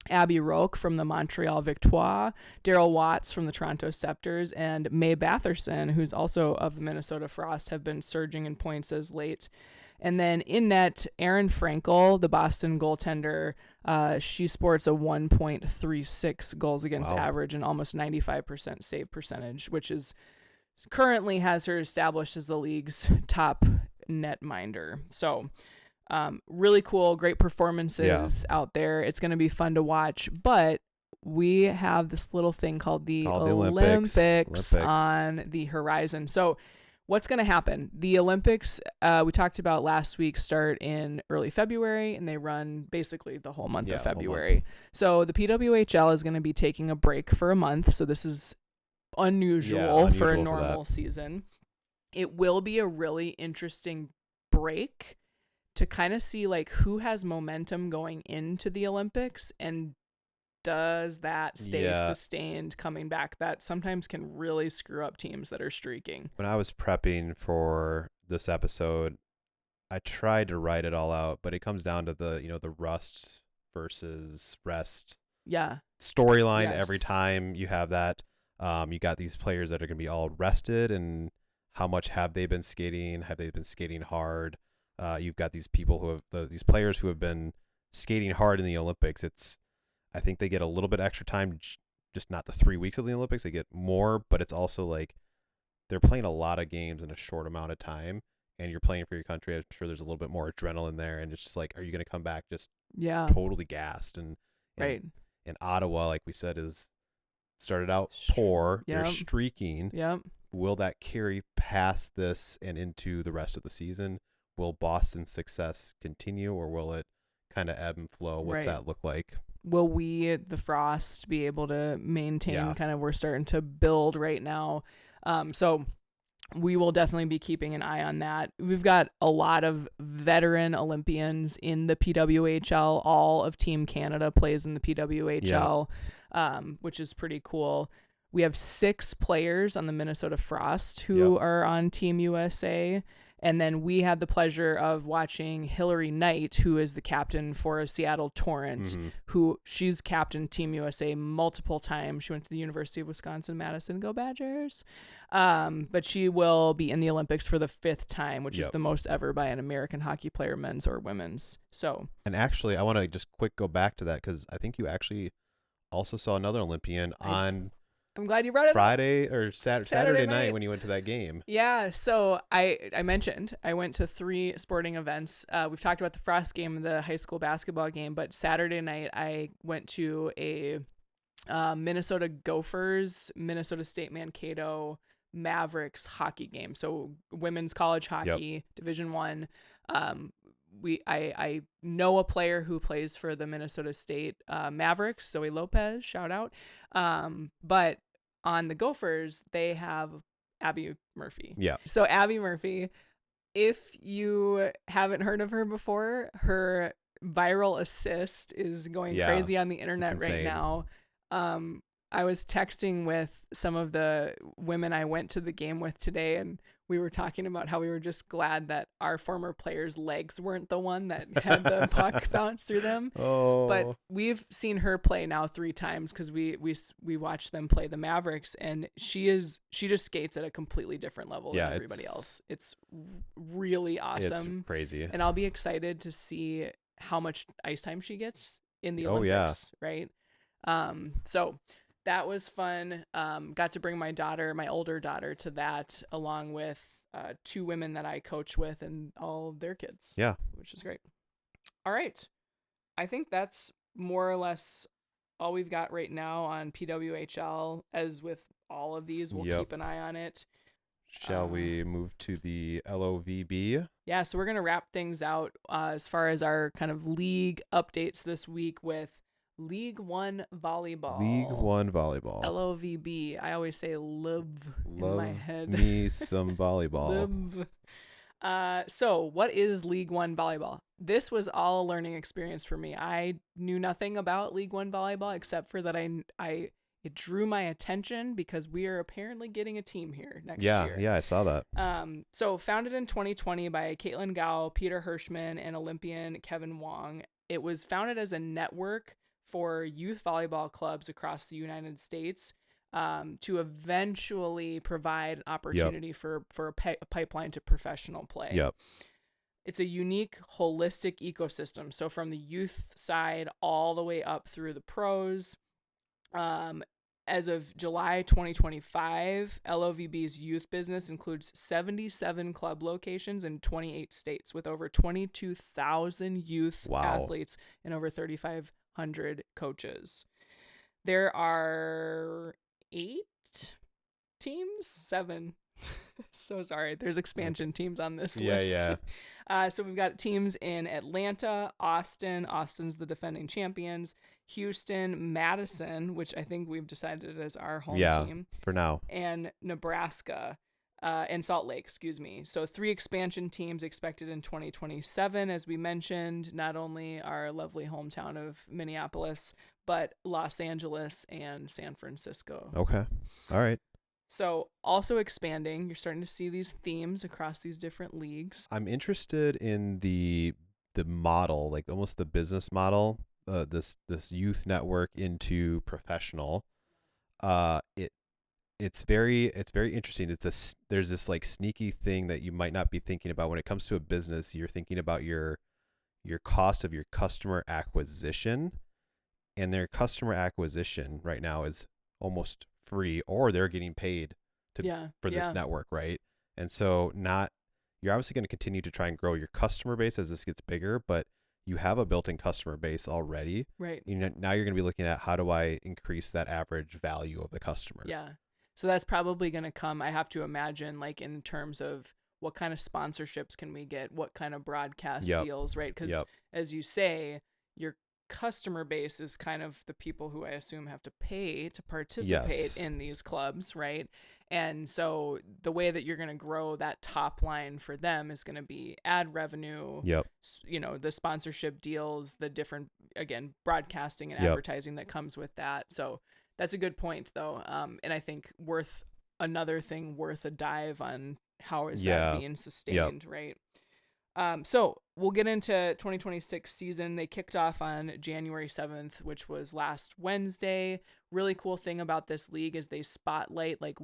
Abby Roque from the Montreal Victoire, Daryl Watts from the Toronto Scepters, and May Batherson, who's also of the Minnesota Frost, have been surging in points as late. And then in net, Erin Frankel, the Boston goaltender, she sports a 1.36 goals against average and almost 95% save percentage, which is currently has her established as the league's top netminder. So really cool, great performances out there. It's going to be fun to watch, but we have this little thing called the Olympics on the horizon. So what's going to happen? The Olympics, we talked about last week, start in early February, and they run basically the whole month of February. So the PWHL is going to be taking a break for a month. So this is unusual for a normal season. It will be a really interesting break to kind of see like who has momentum going into the Olympics, and does that stay sustained coming back? That sometimes can really screw up teams that are streaking. When I was prepping for this episode, I tried to write it all out, but it comes down to the rust versus rest storyline. Every time you have that, you got these players that are going to be all rested, and how much have they been skating? Have they been skating hard? You've got these people who have these players who have been skating hard in the Olympics. I think they get a little bit extra time, just not the 3 weeks of the Olympics. They get more, but it's also like they're playing a lot of games in a short amount of time, and you're playing for your country. I'm sure there's a little bit more adrenaline there, and it's just like, are you going to come back just totally gassed? And Ottawa, like we said, is started out poor. They're streaking. Will that carry past this and into the rest of the season? Will Boston's success continue, or will it kind of ebb and flow? What's that look like? Will we, the Frost, be able to maintain kind of, we're starting to build right now. So we will definitely be keeping an eye on that. We've got a lot of veteran Olympians in the PWHL. All of Team Canada plays in the PWHL, which is pretty cool. We have 6 players on the Minnesota Frost who are on Team USA. And then we had the pleasure of watching Hillary Knight, who is the captain for Seattle Torrent, who she's captained Team USA multiple times. She went to the University of Wisconsin-Madison, go Badgers. But she will be in the Olympics for the 5th time, which is the most ever by an American hockey player, men's or women's. So, and actually, I want to just go back to that because I think you actually also saw another Olympian on I'm glad you brought it Friday or Saturday night when you went to that game. Yeah, so I mentioned I went to 3 sporting events. We've talked about the Frost game, the high school basketball game, but Saturday night I went to a Minnesota Gophers, Minnesota State Mankato Mavericks hockey game. So women's college hockey, Division I. I know a player who plays for the Minnesota State Mavericks, Zoe Lopez, shout out. But on the Gophers, they have Abby Murphy. Yeah. So Abby Murphy, if you haven't heard of her before, her viral assist is going crazy on the internet right now. I was texting with some of the women I went to the game with today, and we were talking about how we were just glad that our former players' legs weren't the one that had the puck bounce through them. Oh. But we've seen her play now 3 times because we watched them play the Mavericks, and she just skates at a completely different level than everybody else. It's really awesome. It's crazy. And I'll be excited to see how much ice time she gets in the Olympics, right? So that was fun. Got to bring my older daughter to that, along with 2 women that I coach with and all their kids. Yeah. Which is great. All right. I think that's more or less all we've got right now on PWHL. As with all of these, we'll keep an eye on it. Shall we move to the LOVB? Yeah, so we're going to wrap things out as far as our kind of league updates this week with League One Volleyball. League One Volleyball. LOVB. I always say LOV in my head. Me some volleyball. So what is League One Volleyball? This was all a learning experience for me. I knew nothing about League One Volleyball except for that it drew my attention because we are apparently getting a team here next year. Yeah, I saw that. So founded in 2020 by Caitlin Gao, Peter Hirschman, and Olympian Kevin Wong. It was founded as a network for youth volleyball clubs across the United States to eventually provide an opportunity for a pipeline to professional play. Yep. It's a unique, holistic ecosystem. So from the youth side all the way up through the pros. As of July 2025, LOVB's youth business includes 77 club locations in 28 states with over 22,000 youth athletes and over 3,500 coaches. There are 8 teams? 7. So sorry. There's expansion teams on this list. Yeah. So we've got teams in Atlanta, Austin. Austin's the defending champions. Houston, Madison, which I think we've decided as our home team. For now. And Nebraska. And Salt Lake, excuse me. So 3 expansion teams expected in 2027, as we mentioned, not only our lovely hometown of Minneapolis, but Los Angeles and San Francisco. Okay. All right. So also expanding, you're starting to see these themes across these different leagues. I'm interested in the model, like almost the business model, this youth network into professional. It's very interesting. There's this like sneaky thing that you might not be thinking about when it comes to a business. You're thinking about your cost of your customer acquisition, and their customer acquisition right now is almost free, or they're getting paid for this network, right? And so you're obviously going to continue to try and grow your customer base as this gets bigger, but you have a built-in customer base already. Right. Now you're going to be looking at how do I increase that average value of the customer. Yeah. So that's probably going to come, I have to imagine, like in terms of what kind of sponsorships can we get, what kind of broadcast deals, right? Because as you say, your customer base is kind of the people who I assume have to pay to participate in these clubs, right? And so the way that you're going to grow that top line for them is going to be ad revenue, the sponsorship deals, the different, again, broadcasting and advertising that comes with that. So that's a good point, though. And I think worth a dive on how is Yeah. that being sustained, right? So we'll get into 2026 season. They kicked off on January 7th, which was last Wednesday. Really cool thing about this league is they spotlight like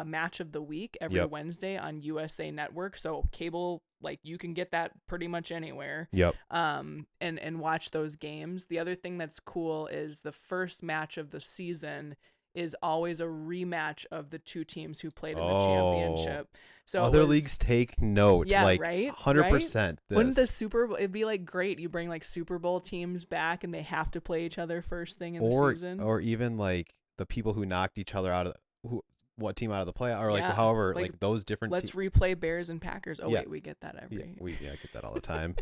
match of the week every Yep. Wednesday on USA Network. So cable, like you can get that pretty much anywhere. Yep. And watch those games. The other thing that's cool is the first match of the season is always a rematch of the two teams who played in the championship. So other leagues take note. Yeah, like, right? 100%. Wouldn't the Super Bowl, it'd be like great. You bring like Super Bowl teams back and they have to play each other first thing in the season. Or even like the people who knocked each other out of what team out of the playoff, or like Yeah, however, like those different. Let's replay Bears and Packers. Oh Yeah. wait, we get that every. We get that all the time.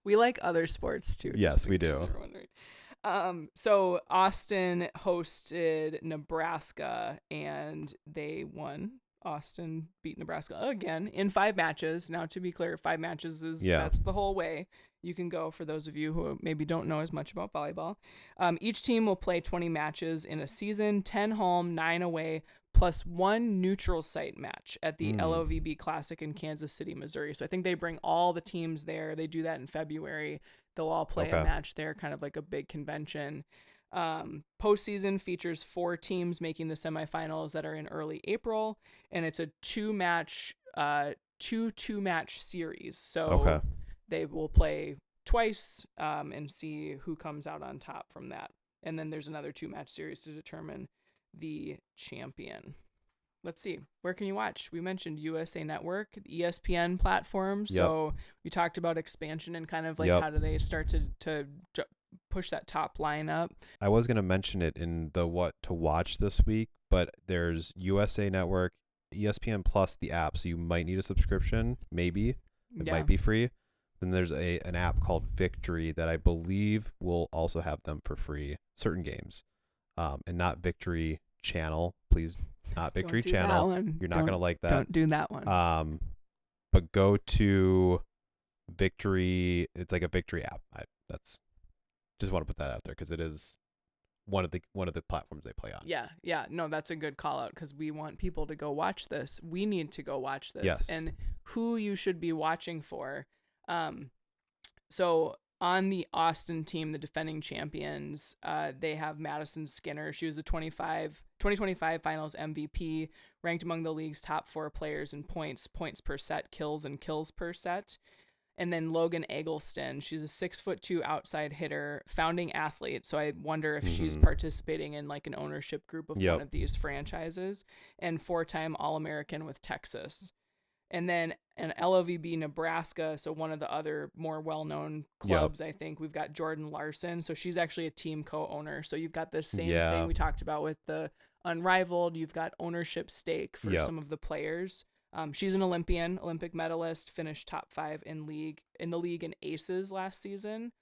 We like other sports too. Yes, we do. So Austin hosted Nebraska and they won. Austin beat Nebraska again in 5 matches. Now, to be clear, 5 matches that's the whole way you can go for those of you who maybe don't know as much about volleyball. Each team will play 20 matches in a season, 10 home, 9 away, plus 1 neutral site match at the LOVB Classic in Kansas City, Missouri. So I think they bring all the teams there. They do that in February. They'll all play a match there, kind of like a big convention. Postseason features 4 teams making the semifinals that are in early April, and it's a 2-match series. So they will play twice and see who comes out on top from that. And then there's another 2-match series to determine the champion. Let's see. Where can you watch? We mentioned USA Network, the ESPN platform. So we talked about expansion and kind of like how do they start to push that top line up. I was going to mention it in the what to watch this week, but there's USA Network, ESPN Plus, the app. So you might need a subscription. Maybe it might be free. Then there's an app called Victory that I believe will also have them for free, certain games, and not Victory Channel. Please, not Victory Channel. You're not going to like that. Don't do that one. But go to Victory. It's like a Victory app. Just want to put that out there because it is one of the platforms they play on. Yeah. No, that's a good call out because we want people to go watch this. We need to go watch this. Yes. And who you should be watching for. So on the Austin team, the defending champions, they have Madison Skinner. She was the 2025 Finals MVP, ranked among the league's top 4 players in points per set, kills, and kills per set. And then Logan Eggleston, she's a 6'2" outside hitter, founding athlete. So I wonder if she's participating in like an ownership group of one of these franchises, and 4-time All-American with Texas. And then an LOVB Nebraska, so one of the other more well-known clubs, I think, we've got Jordan Larson. So she's actually a team co-owner. So you've got the same thing we talked about with the Unrivaled. You've got ownership stake for some of the players. She's an Olympic medalist, finished top 5 in the league in aces last season.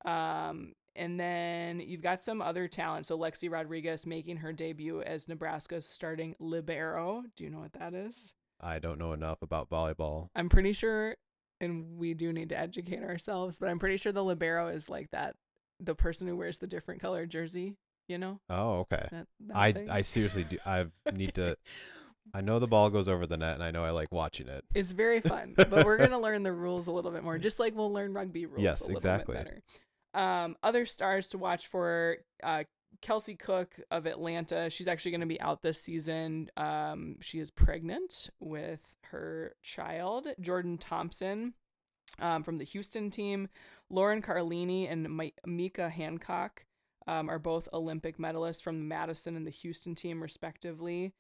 And then you've got some other talent. So Lexi Rodriguez making her debut as Nebraska's starting libero. Do you know what that is? I don't know enough about volleyball. I'm pretty sure, and we do need to educate ourselves, but I'm pretty sure the libero is like that, the person who wears the different colored jersey, you know? Oh, okay. That I seriously do. I need to. I know the ball goes over the net, and I know I like watching it. It's very fun, but we're going to learn the rules a little bit more, just like we'll learn rugby rules a little bit better. Other stars to watch for, Kelsey Cook of Atlanta. She's actually going to be out this season. She is pregnant with her child. Jordan Thompson from the Houston team. Lauren Carlini and Mika Hancock are both Olympic medalists from the Madison and the Houston team, respectively.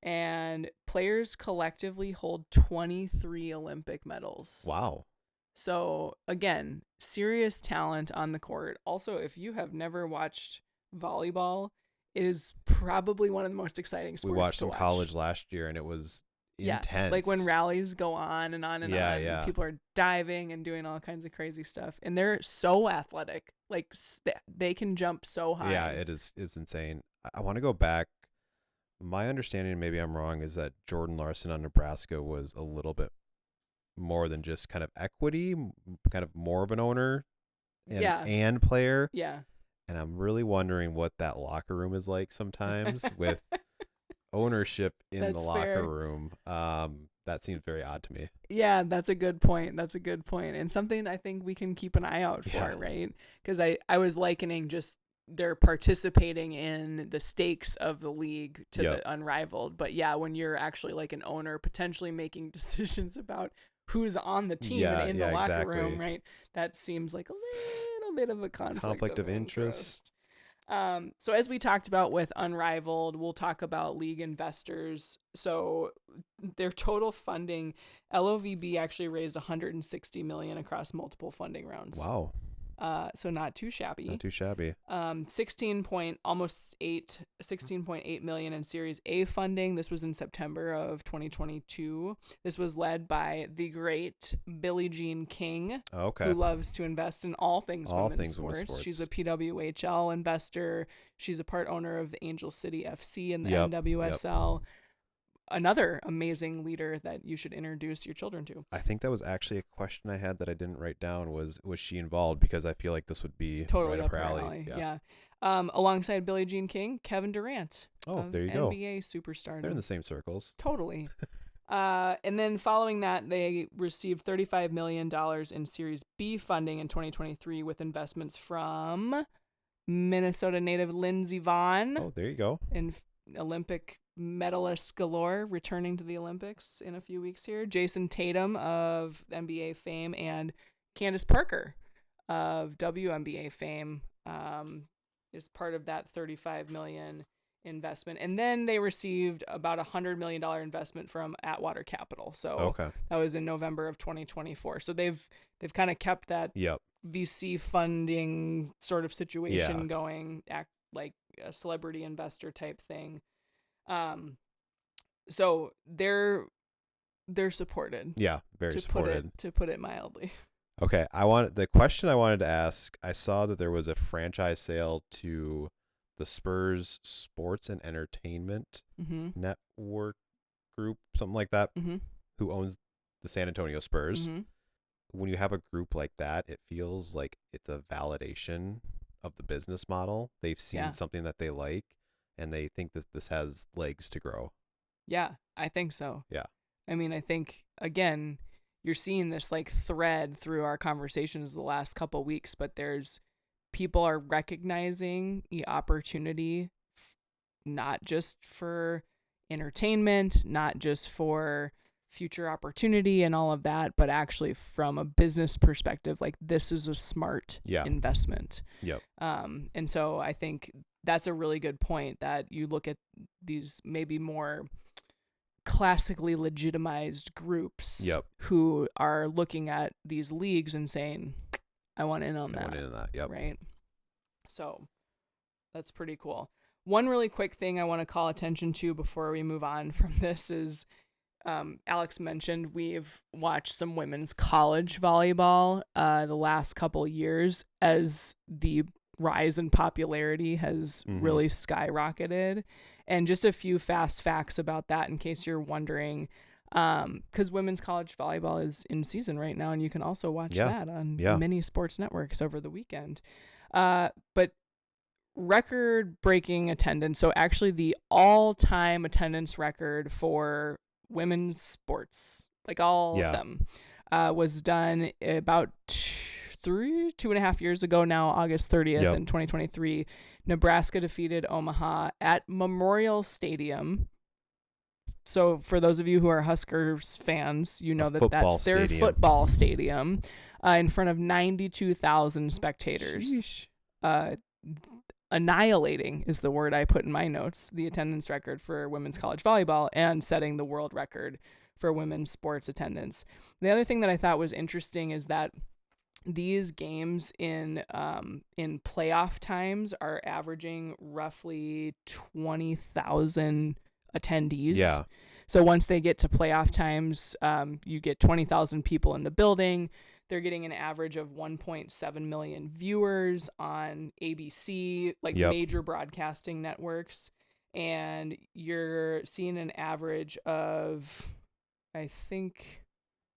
And players collectively hold 23 Olympic medals. Wow. So, again, serious talent on the court. Also, if you have never watched volleyball, it is probably one of the most exciting sports. We watched some college last year, and it was intense. Like when rallies go on and on and on. And people are diving and doing all kinds of crazy stuff. And they're so athletic. Like, they can jump so high. Yeah, it's insane. I want to go back. My understanding, maybe I'm wrong, is that Jordan Larson on Nebraska was a little bit more than just kind of equity, kind of more of an owner and player. Yeah. And I'm really wondering what that locker room is like sometimes with ownership in the locker room. that seems very odd to me. Yeah, that's a good point. That's a good point. And something I think we can keep an eye out for, Yeah. right? Because I was likening just they're participating in the stakes of the league to Yep. the Unrivaled. But yeah, when you're actually like an owner potentially making decisions about who's on the team and in the locker room, right? That seems like a little bit of a conflict of interest. So as we talked about with Unrivaled, we'll talk about league investors. So their total funding, LOVB actually raised $160 million across multiple funding rounds. Wow. So not too shabby. Not too shabby. 16.8 million in Series A funding. This was in September of 2022. This was led by the great Billie Jean King, who loves to invest in all things women's sports. She's a PWHL investor. She's a part owner of the Angel City FC and the NWSL. Another amazing leader that you should introduce your children to. I think that was actually a question I had that I didn't write down. Was she involved? Because I feel like this would be totally right up her alley. Yeah. Alongside Billie Jean King, Kevin Durant. Oh, there you go. NBA superstar. They're in the same circles. Totally. And then following that, they received $35 million in Series B funding in 2023 with investments from Minnesota native Lindsey Vonn. Oh, there you go. And Olympic medalists galore returning to the Olympics in a few weeks here. Jason Tatum of NBA fame and Candace Parker of WNBA fame is part of that $35 million investment. And then they received about $100 million investment from Atwater Capital. So that was in November of 2024. So they've kind of kept that VC funding sort of situation going, act like a celebrity investor type thing. So they're supported. Yeah, very supported. To put it mildly. Okay, the question I wanted to ask, I saw that there was a franchise sale to the Spurs Sports and Entertainment Network Group, something like that, who owns the San Antonio Spurs. When you have a group like that, it feels like it's a validation of the business model. They've seen something that they like, and they think this has legs to grow. Yeah, I think so. Yeah. I mean, I think, again, you're seeing this like thread through our conversations the last couple weeks, but people are recognizing the opportunity, not just for entertainment, not just for future opportunity and all of that, but actually from a business perspective, like this is a smart investment. Yep. And so I think that's a really good point, that you look at these maybe more classically legitimized groups who are looking at these leagues and saying, I want in on that. I want in on that. Yep. Right. So that's pretty cool. One really quick thing I want to call attention to before we move on from this is, Alex mentioned we've watched some women's college volleyball the last couple years as the rise in popularity has really skyrocketed. And just a few fast facts about that in case you're wondering, because women's college volleyball is in season right now, and you can also watch that on many sports networks over the weekend. But record-breaking attendance, so actually the all-time attendance record for women's sports, like all of them, was done about 2.5 years ago now, August 30th in 2023. Nebraska defeated Omaha at Memorial Stadium. So for those of you who are Huskers fans, you know that's their football stadium in front of 92,000 spectators. Annihilating is the word I put in my notes, the attendance record for women's college volleyball and setting the world record for women's sports attendance. The other thing that I thought was interesting is that these games in playoff times are averaging roughly 20,000 attendees. Yeah. So once they get to playoff times, you get 20,000 people in the building. They're getting an average of 1.7 million viewers on ABC, major broadcasting networks. And you're seeing an average of, I think,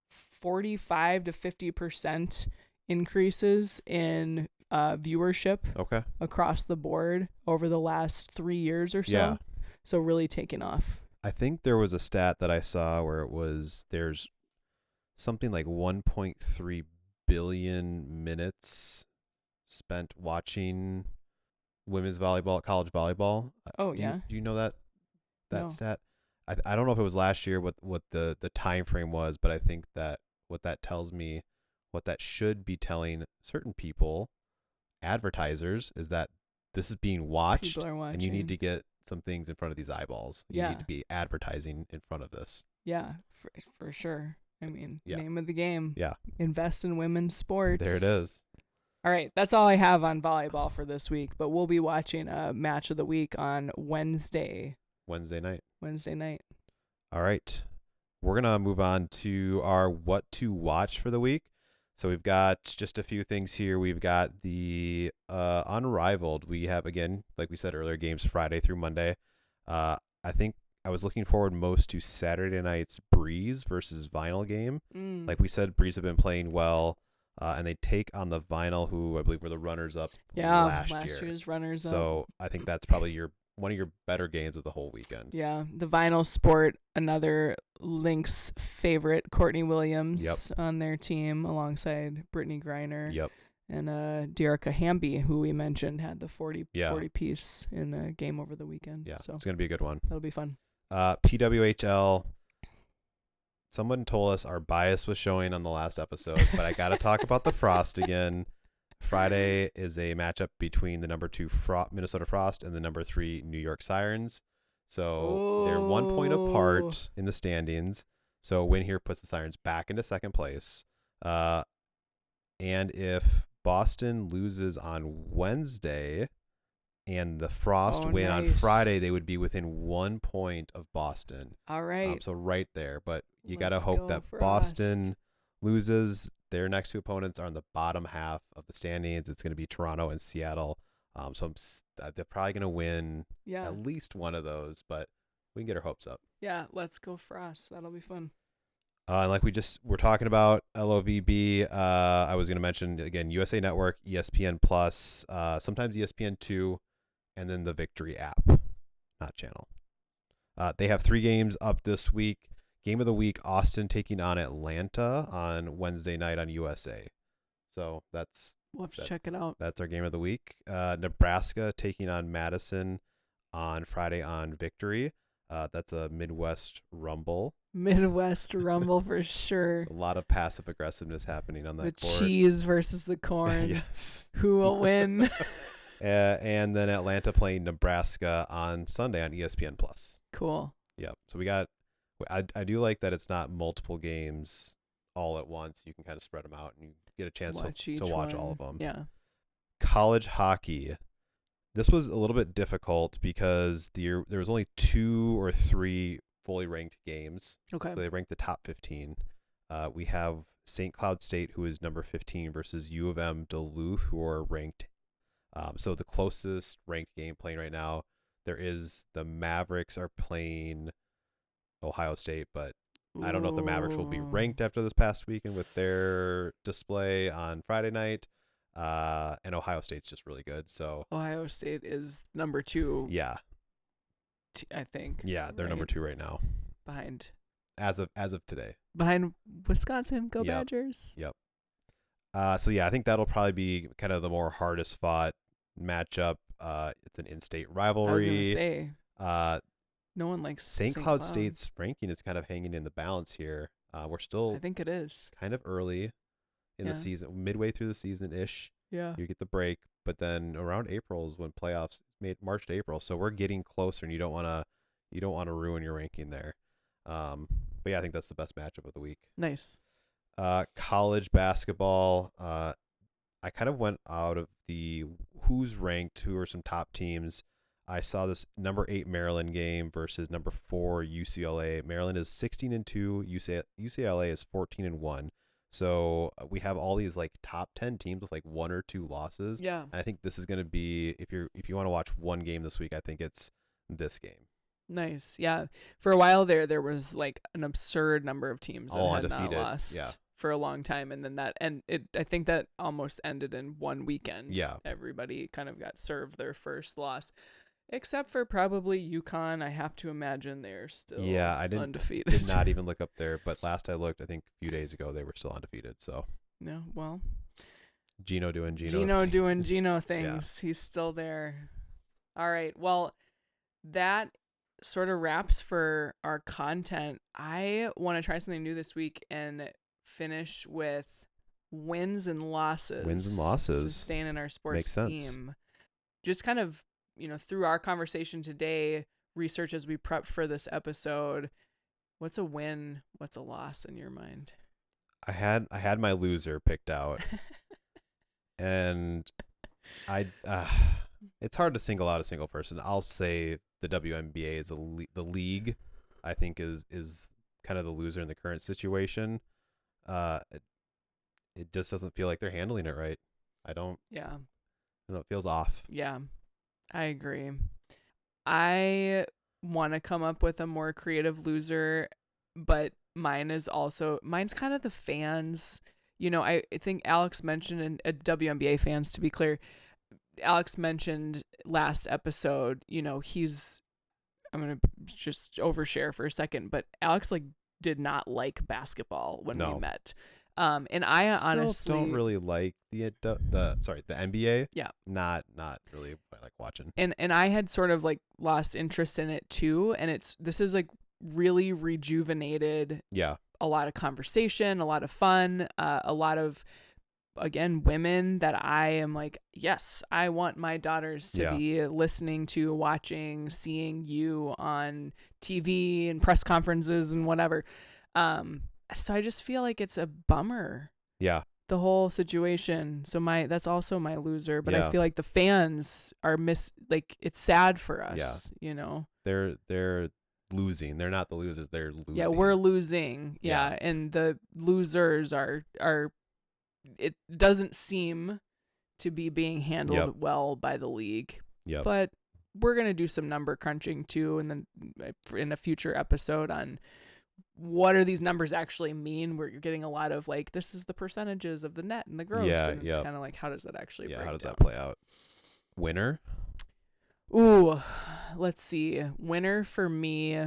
45 to 50% increases in viewership across the board over the last 3 years or so. Yeah. So really taking off. I think there was a stat that I saw where there's something like 1.3 billion minutes spent watching women's volleyball, college volleyball. Oh, Do yeah. you know that No. stat? I don't know if it was last year what the time frame was, but I think that what that tells me, what that should be telling certain people, advertisers, is that this is being watched, People are watching. and you need to get some things in front of these eyeballs. You Yeah. need to be advertising in front of this. Yeah, for sure. I mean, Yeah. name of the game. Yeah. Invest in women's sports. There it is. All right, that's all I have on volleyball for this week, but we'll be watching a match of the week on Wednesday night. All right. We're going to move on to our what to watch for the week. So we've got just a few things here. We've got the Unrivaled. We have, again, like we said earlier, games Friday through Monday. I think I was looking forward most to Saturday night's Breeze versus Vinyl game. Like we said, Breeze have been playing well, and they take on the Vinyl, who I believe were the runners-up last year. Year's runners-up. So I think that's probably one of your better games of the whole weekend. Yeah, the Vinyl sport another Lynx favorite, Courtney Williams, on their team alongside Brittany Griner. Yep. And Dearica Hamby, who we mentioned had the 40 piece in a game over the weekend. Yeah, so it's going to be a good one. That'll be fun. PWHL. Someone told us our bias was showing on the last episode, but I got to talk about the Frost again. Friday is a matchup between the number 2 Minnesota Frost and the number 3 New York Sirens. So they're 1 point apart in the standings. So a win here puts the Sirens back into second place. And if Boston loses on Wednesday and the Frost win on Friday, they would be within 1 point of Boston. All right. So right there. But you got to hope that Boston loses. Their next 2 opponents are in the bottom half of the standings. It's going to be Toronto and Seattle. So they're probably going to win at least one of those, but we can get our hopes up. Yeah, let's go Frost. That'll be fun. And like we're talking about LOVB, I was going to mention, again, USA Network, ESPN Plus, sometimes ESPN2, and then the Victory app, not channel. They have 3 games up this week. Game of the week, Austin taking on Atlanta on Wednesday night on USA. So we'll have to check it out. That's our game of the week. Nebraska taking on Madison on Friday on Victory. That's a Midwest Rumble. Midwest Rumble for sure. A lot of passive aggressiveness happening on that court. The cheese versus the corn. Yes. Who will win? And then Atlanta playing Nebraska on Sunday on ESPN Plus. Cool. Yep. So we got. I do like that it's not multiple games all at once. You can kind of spread them out and you get a chance to watch all of them. Yeah. College hockey. This was a little bit difficult because there was only 2 or 3 fully ranked games. Okay. So they ranked the top 15. We have St. Cloud State, who is number 15, versus U of M Duluth, who are ranked. So the closest ranked game playing right now, the Mavericks are playing Ohio State, but I don't know if the Mavericks will be ranked after this past weekend with their display on Friday night. And Ohio State's just really good. So Ohio State is number 2. Yeah. I think. Yeah, they're number 2 right now. Behind. As of today. Behind Wisconsin. Go Badgers. Yep. So yeah, I think that'll probably be kind of the more hardest fought matchup. It's an in-state rivalry. I was gonna say. No one likes St. Cloud State's ranking is kind of hanging in the balance here. We're still, I think it is, kind of early in the season, midway through the season-ish. Yeah. You get the break, but then around April is when playoffs made, March to April. So we're getting closer, and you don't want to ruin your ranking there. But yeah, I think that's the best matchup of the week. Nice. College basketball. I kind of went out of the who's ranked, who are some top teams. I saw this number 8 Maryland game versus number 4 UCLA. Maryland is 16-2. UCLA is 14-1. So we have all these like top 10 teams with like 1 or 2 losses. Yeah. And I think this is going to be, if you want to watch one game this week, I think it's this game. Nice. Yeah. For a while there was like an absurd number of teams that all had undefeated. not lost for a long time, and then I think that almost ended in one weekend. Yeah. Everybody kind of got served their first loss. Except for probably UConn. I have to imagine they're still undefeated. Did not even look up there, but last I looked, I think a few days ago, they were still undefeated. So no, well, Gino doing Gino things. Yeah. He's still there. All right. Well, that sort of wraps for our content. I want to try something new this week and finish with wins and losses. So staying in our sports theme. Just kind of, through our conversation today, research as we prep for this episode, what's a win? What's a loss in your mind? I had my loser picked out. And it's hard to single out a single person. I'll say the WNBA is the league, I think is kind of the loser in the current situation. It just doesn't feel like they're handling it right. I don't know, it feels off. Yeah, I agree. I want to come up with a more creative loser, but mine's kind of the fans. I think Alex mentioned, and WNBA fans, to be clear, Alex mentioned last episode, I'm going to just overshare for a second, but Alex did not like basketball when we met. And I honestly don't really like the NBA. Yeah. Not really what I like watching. And I had sort of lost interest in it too. And this is really rejuvenated. Yeah. A lot of conversation, a lot of fun, a lot of, again, women that I am yes, I want my daughters to be listening to, watching, seeing you on TV and press conferences and whatever. So I just feel like it's a bummer. Yeah. The whole situation. So that's also my loser, but I feel like the fans are it's sad for us, They're losing. They're not the losers. They're losing. Yeah, we're losing. Yeah. And the losers are it doesn't seem to be being handled well by the league. Yeah. But we're going to do some number crunching too, and then in a future episode on what are these numbers actually mean. We're getting a lot of this is the percentages of the net and the gross. And it's kind of how does that actually break how does down? that play out? Winner? Ooh, let's see. Winner for me.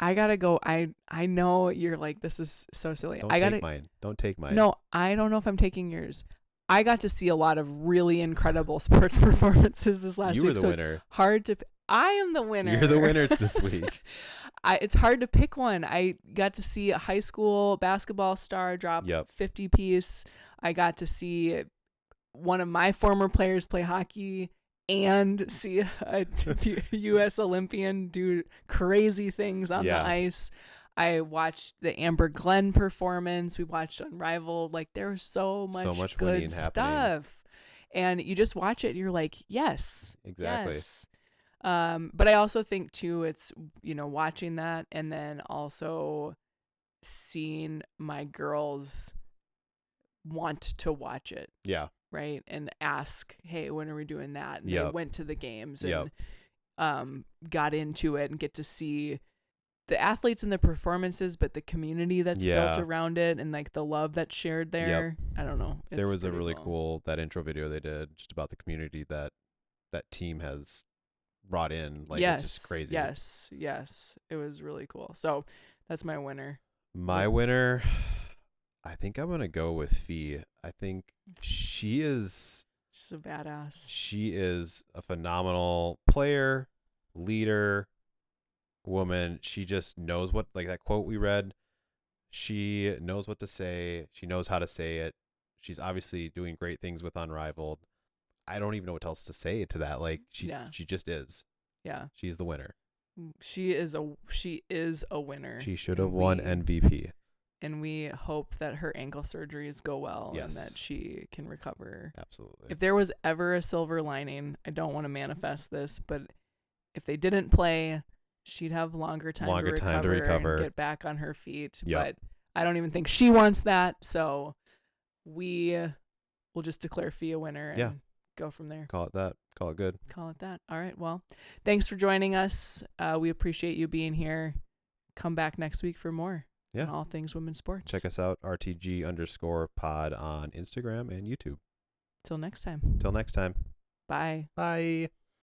I gotta go. I know you're this is so silly. Don't take mine. No, I don't know if I'm taking yours. I got to see a lot of really incredible sports performances this last week. You were the winner. Hard to. I am the winner. You're the winner this week. It's hard to pick one. I got to see a high school basketball star drop 50 piece. I got to see one of my former players play hockey and see a U.S. Olympian do crazy things on the ice. I watched the Amber Glenn performance. We watched Unrivaled. There was so much good stuff. Happening. And you just watch it and you're like, yes. Exactly. Yes. But I also think too, it's, watching that and then also seeing my girls want to watch it. Yeah. Right. And ask, hey, when are we doing that? And they went to the games and got into it and get to see the athletes and the performances, but the community that's built around it and the love that's shared there. I don't know. There was a really cool that intro video they did just about the community that team has brought in. It's just crazy. Yes. It was really cool. So that's my winner. My winner, I think I'm going to go with Fee. I think she's a badass. She is a phenomenal player, leader, woman. She just knows what, that quote we read, she knows what to say. She knows how to say it. She's obviously doing great things with Unrivaled. I don't even know what else to say to that. She just is. Yeah. She's the winner. She is a winner. She should have won MVP. And we hope that her ankle surgeries go well and that she can recover. Absolutely. If there was ever a silver lining, I don't want to manifest this, but if they didn't play, she'd have longer time to recover and get back on her feet. But I don't even think she wants that. So we will just declare Fee a winner and go from there. Call it that. Call it good. Call it that. All right. Well, thanks for joining us. We appreciate you being here. Come back next week for more. Yeah. All things women's sports. Check us out, RTG_pod on Instagram and YouTube. Till next time. Bye. Bye.